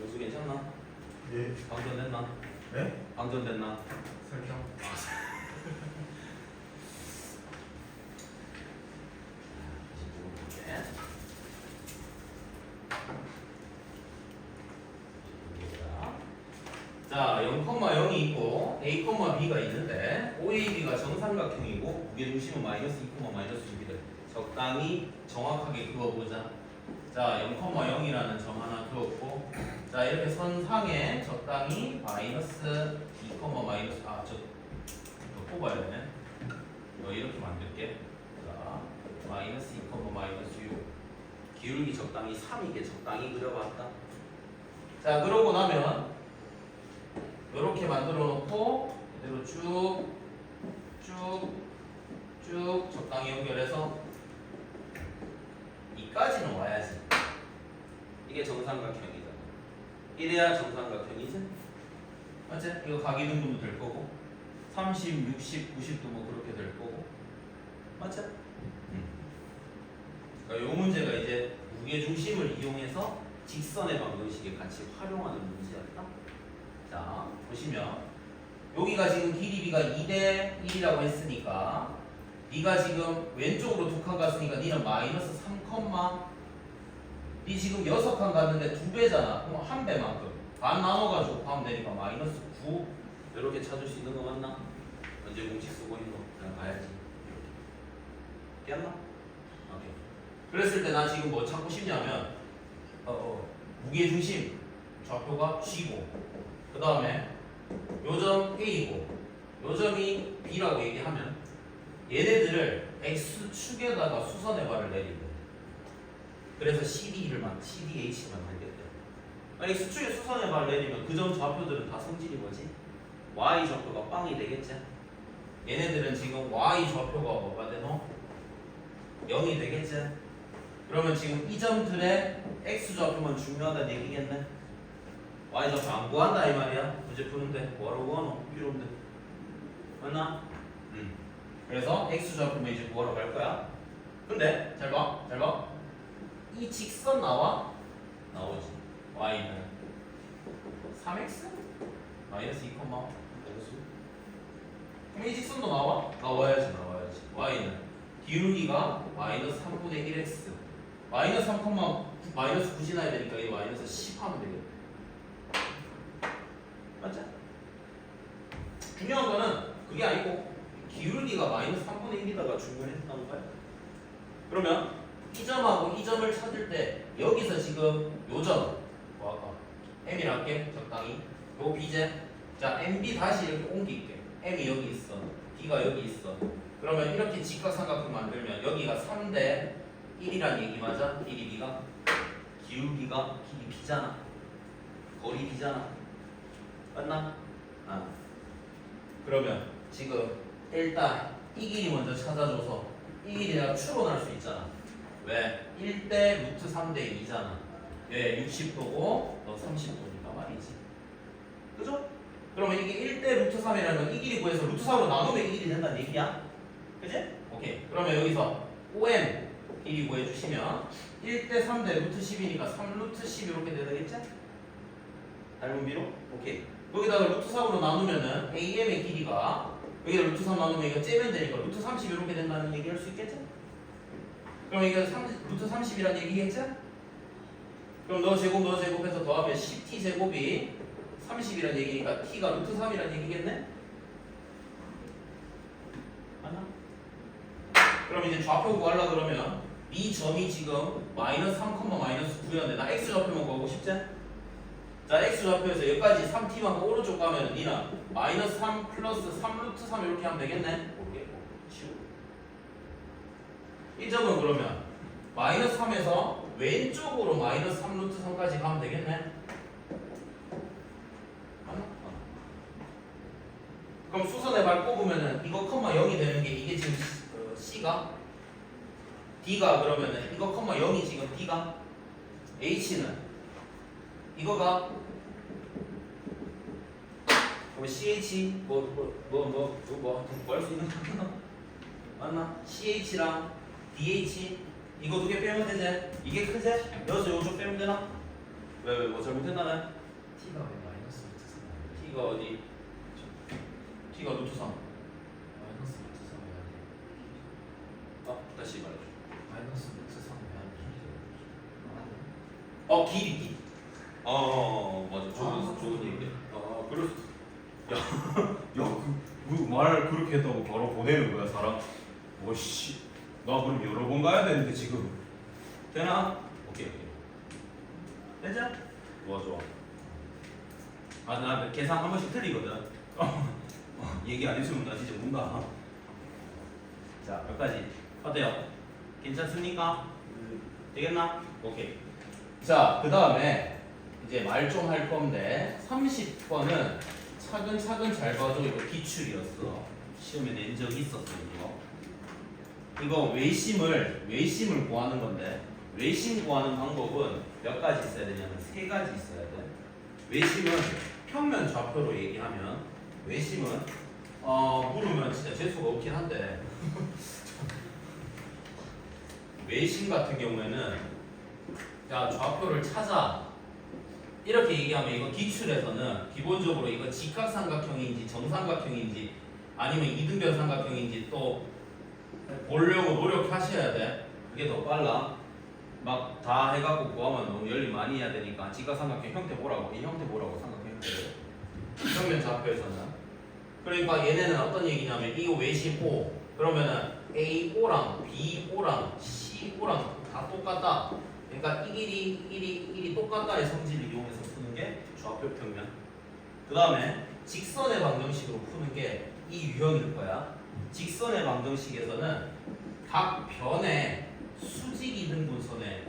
연수 괜찮나? 예. 방전됐나? 네? 방전됐나? 설정. 자, 0,0이 있고 A, B가 있는데 OAB가 정삼각형이고 무게중심은 마이너스 2, 마이너스 6이래. 적당히 정확하게 그어보자. 자, 0,0이라는 점 하나 그었고, 자 이렇게 선상에 적당히 마이너스 2, 마이너스 저 뽑아야 되네. 이렇게 만들게. 자, 마이너스 2, 마이너스 6. 기울기 적당히 3이게 적당히 그려봤다. 자, 그러고 나면 이렇게 만들어 놓고 이대로 쭉 적당히 연결해서 이까지는 와야지. 이게 정삼각형이잖아. 이래야 정삼각형이지? 맞지? 이거 각이등분도 될 거고 30, 60, 90도 뭐 그렇게 될 거고 맞지? 그러니까 이 문제가 이제 무게중심을 이용해서 직선의 방정식에 같이 활용하는 문제였다. 자, 보시면 여기가 지금 길이 B가 2대 1이라고 했으니까 B가 지금 왼쪽으로 2칸 갔으니까 N는 마이너스 3, 니 지금 6칸 갔는데 2배잖아. 그럼 1배만큼 반 나눠가지고 구하면 되니까 마이너스 9 이렇게 찾을 수 있는 거 맞나? 언제 공식 쓰고 있는 거 그냥 봐야지. 이렇게 깼나? 오케이. 그랬을 때 나 지금 뭐 찾고 싶냐면 무게중심 좌표가 G고 그 다음에 요점 A고 요점이 B라고 얘기하면 얘네들을 X축에다가 수선의 발을 내린대. 그래서 CDH만 알겠대. X축에 수선의 발을 내리면 그 점 좌표들은 다 성질이 뭐지? Y 좌표가 빵이 되겠지? 얘네들은 지금 Y 좌표가 뭐가 되노? 0이 되겠지? 그러면 지금 이 점들의 X 좌표만 중요하다는 얘기겠네? Y 좌표 안 구한다 이 말이야. 문제 푸는데 뭐하러 구하노? 필요 없는데 맞나? 그래서 X 좌표만 이제 구하러 갈 거야. 근데 잘 봐. 이 직선 나와? 나오지. Y는 3X? 마이너스 2, 마이너스 6. 그럼 이 직선도 나와? 나와야지. Y는 기울기가 마이너스 3분의 1X 마이너스 3, 마이너스 9 지나야 되니까 이 마이너스 10 하면 되겠다. 맞지? 중요한 거는 그게 아니고 기울기가 마이너스 3분의 1이다가 중요했다는 거야. 그러면 이 점하고 이 점을 찾을 때 여기서 지금 요 점 M이라 할게. 적당히 요 B제. 자, MB 다시 이렇게 옮길게. M이 여기 있어, B가 여기 있어. 그러면 이렇게 직각삼각형 만들면 여기가 3대 1이란 얘기 맞아? 길이 B가 기울기가 길이 B잖아. 거리 B잖아. 맞나? 그러면 지금 일단 이 길이 먼저 찾아줘서 이 길이 내가 추론할 수 있잖아. 왜? 1대 루트 3대 2잖아. 왜? 60도고 너 30도니까 말이지. 그죠? 그러면 이게 1대 루트 3이라는 건 이 길이 구해서 루트 3으로 나누면 이 길이 된다는 얘기야. 그지? 오케이. 그러면 여기서 OM 길이 구해주시면 1대 3대 루트 10이니까 3루트 10 이렇게 되겠지? 닮은 비로? 오케이. 여기다가 루트 3으로 나누면은 AM의 길이가 여기다 루트 3 나누면 이거 째면 되니까 루트 30 이렇게 된다는 얘기 할 수 있겠지? 그럼 이게 루트 30이란 얘기겠지? 그럼 너 제곱해서 더하면 10t 제곱이 30이란 얘기니까 t가 루트 3이란 얘기겠네? 맞나? 그럼 이제 좌표 구하려 그러면 이 점이 지금 마이너스 3, 마이너스 9였는데 나 x 좌표만 구하고 싶지? 자, x 좌표에서 여기까지 3t만 오른쪽 가면 니는 마이너스 3 플러스 3루트 3 이렇게 하면 되겠네? 모르겠고 치우고 이 점은 그러면 마이너스 3에서 왼쪽으로 마이너스 3루트 3까지 가면 되겠네? 그럼 수선의 발 꼽으면은 이거 컴마 0이 되는 게 이게 지금 C가 D가 그러면은 이거 컴마 0이 지금 D가 H는 이거가 그럼 CH 뭐할 수 있는 거 맞나? CH랑 DH 이거 두 개 빼면 되지? 이게 크지? 여기서 요거 좀 빼면 되나? 왜 뭐 잘못했나네? T가 왜 마이너스 루트 3이야? T가 어디? T가 루트 3 마이너스 루트 3이 아니야. 다시 말해줘 마이너스 루트 3이 아니야. 길이 맞아 좋은 얘기야 그럴 수 말 그렇게 했다고 바로 보내는 거야 사람? 오씨 나 그럼 여러 번 가야 되는데 지금. 되나? 오케이 되자? 좋아. 나 계산 한 번씩 틀리거든. 얘기 안 해주면 나 진짜 뭔가. 자, 여기까지. 어때요? 괜찮습니까? 되겠나? 오케이. 자, 그 다음에 이제 말 좀 할 건데 30번은 차근차근 잘 봐줘. 이거 기출이었어. 시험에 낸 적이 있었어, 이거. 이거 외심을 구하는 건데 외심 구하는 방법은 몇 가지 있어야 되냐면 세 가지 있어야 돼. 외심은 평면 좌표로 얘기하면 외심은 물으면 진짜 재수가 없긴 한데 외심 같은 경우에는 자 좌표를 찾아 이렇게 얘기하면 이거 기출에서는 기본적으로 이거 직각삼각형인지 정삼각형인지 아니면 이등변 삼각형인지 또 보려고 노력하셔야 돼. 그게 더 빨라. 막 다 해갖고 구하면 너무 열림 많이 해야 되니까 직각삼각형 형태 보라고 이 형태 보라고 삼각형 형태를 평면 좌표에서는 그러니까 얘네는 어떤 얘기냐면 이거 외심 O 그러면은 AO랑 BO랑 CO랑 다 똑같다. 그러니까 이 길이 똑같다의 성질을 이용해서 푸는 게 좌표 평면. 그 다음에 직선의 방정식으로 푸는 게 이 유형일 거야. 직선의 방정식에서는 각 변의 수직 이등분선의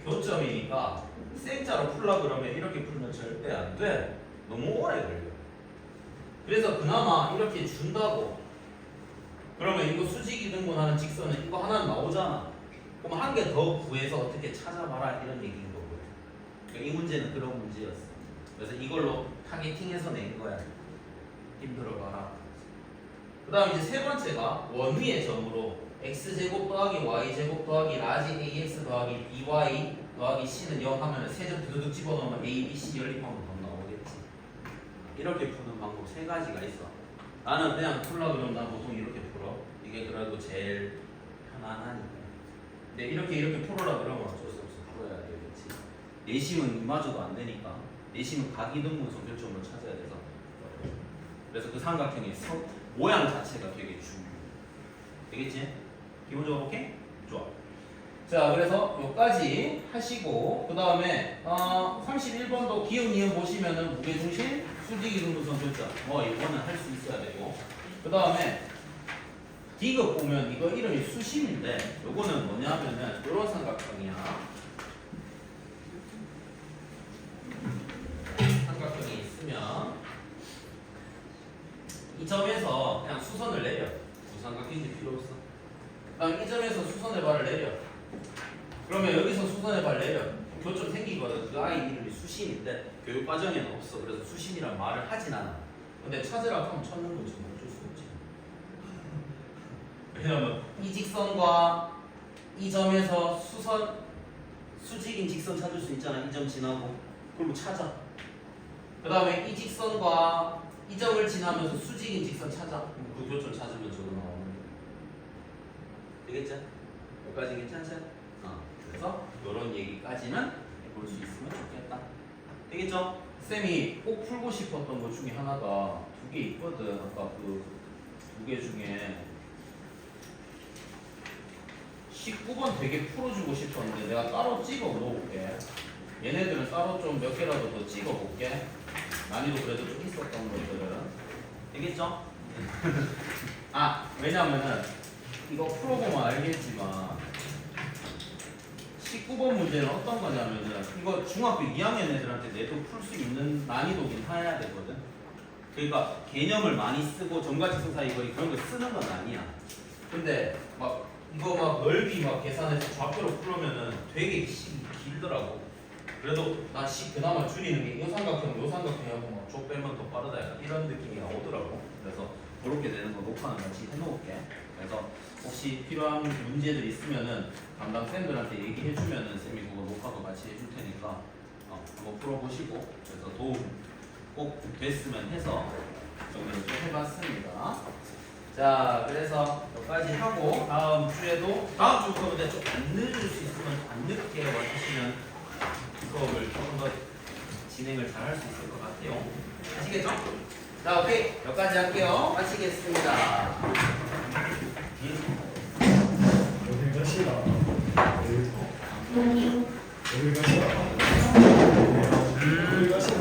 교점이니까 생자로 풀라 그러면 이렇게 풀면 절대 안 돼. 너무 오래 걸려. 그래서 그나마 이렇게 준다고. 그러면 이거 수직 이등분하는 직선은 이거 하나 나오잖아. 그럼 한 개 더 구해서 어떻게 찾아봐라 이런 얘기인 거고요. 그러니까 이 문제는 그런 문제였어. 그래서 이걸로 타겟팅해서 낸 거야. 힘들어봐라. 그 다음 이제 세 번째가 원위의 점으로 x제곱 더하기 y제곱 더하기 라지 ax 더하기 by 더하기 c는 0 하면 세 점 두둑 집어넣으면 a, b, c 연립하면 더 나오겠지. 이렇게 푸는 방법 세 가지가 있어. 나는 그냥 풀라 그러면 난 보통 이렇게 풀어. 이게 그래도 제일 편안하니까. 근데 이렇게 풀어라 그러면 어쩔 수 없어. 풀어야 되겠지. 내심은 이마저도 안 되니까. 내심은 각이등분선 교점을 찾아야 돼서. 그래서 그 삼각형의 모양 자체가 되게 중요해. 되겠지? 기본적으로 오케이? 좋아. 자, 그래서 여기까지 하시고 그 다음에 31번도 기억 이음 보시면은 무게중심, 수직 이등분선 교점. 이거는 할 수 있어야 되고. 그 다음에 D급 보면 이거 이름이 수심인데 요거는 뭐냐면은 이런 삼각형이야. 삼각형이 있으면 이 점에서 그냥 수선을 내려. 무삼각형인지 필요 없어. 그다음 이 점에서 수선의 발을 내려. 그러면 여기서 수선의 발 내려. 교점 생기거든. 그 아이 이름이 수심인데 교육 과정에는 없어. 그래서 수심이란 말을 하진 않아. 근데 찾으라 하면 찾는 거지. 어쩔 수 없지. 왜냐면 이 직선과 이 점에서 수직인 직선 찾을 수 있잖아. 이 점 지나고. 그럼 찾아. 그 다음에 이 직선과 이 점을 지나면서 수직인 직선 찾아. 그 교점 찾으면 저거 나오는 거야. 되겠죠? 여기까지 괜찮지? 그래서 이런 얘기까지는 볼 수 있으면 좋겠다. 되겠죠? 쌤이 꼭 풀고 싶었던 것 중에 하나가 두 개 있거든. 아까 그 두 개 중에 19번 되게 풀어주고 싶었는데 내가 따로 찍어 놓을게. 얘네들은 따로 좀 몇 개라도 더 찍어 볼게. 난이도 그래도 좀 있었던 것들은. 되겠죠? 왜냐면은 이거 풀어보면 알겠지만 19번 문제는 어떤 거냐면은 이거 중학교 2학년 애들한테 내도 풀 수 있는 난이도긴 해야 되거든. 그러니까 개념을 많이 쓰고 점과 직선 사이 거리 그런 거 쓰는 건 아니야. 근데 막 이거 막 넓이 막 계산해서 좌표로 풀으면은 되게 식이 길더라고. 그래도 나 식 그나마 줄이는 게 요 삼각형하고 막 쪽 빼면 더 빠르다 약간 이런 느낌이 나오더라고. 그래서 그렇게 되는 거 녹화는 같이 해놓을게. 그래서 혹시 필요한 문제들 있으면은 담당 쌤들한테 얘기해주면은 쌤이 그거 녹화도 같이 해줄 테니까 한번 풀어보시고 그래서 도움 꼭 됐으면 해서 정리를 좀 해봤습니다. 자, 그래서 여기까지 하고 다음 주부터 근데 좀 안 늦을 수 있으면 안 늦게 와주시면 수업을 조금 더 진행을 잘 할 수 있을 것 같아요. 아시겠죠? 자, 오케이. 여기까지 할게요. 마치겠습니다. 여기가 싫어. 여기가 싫어.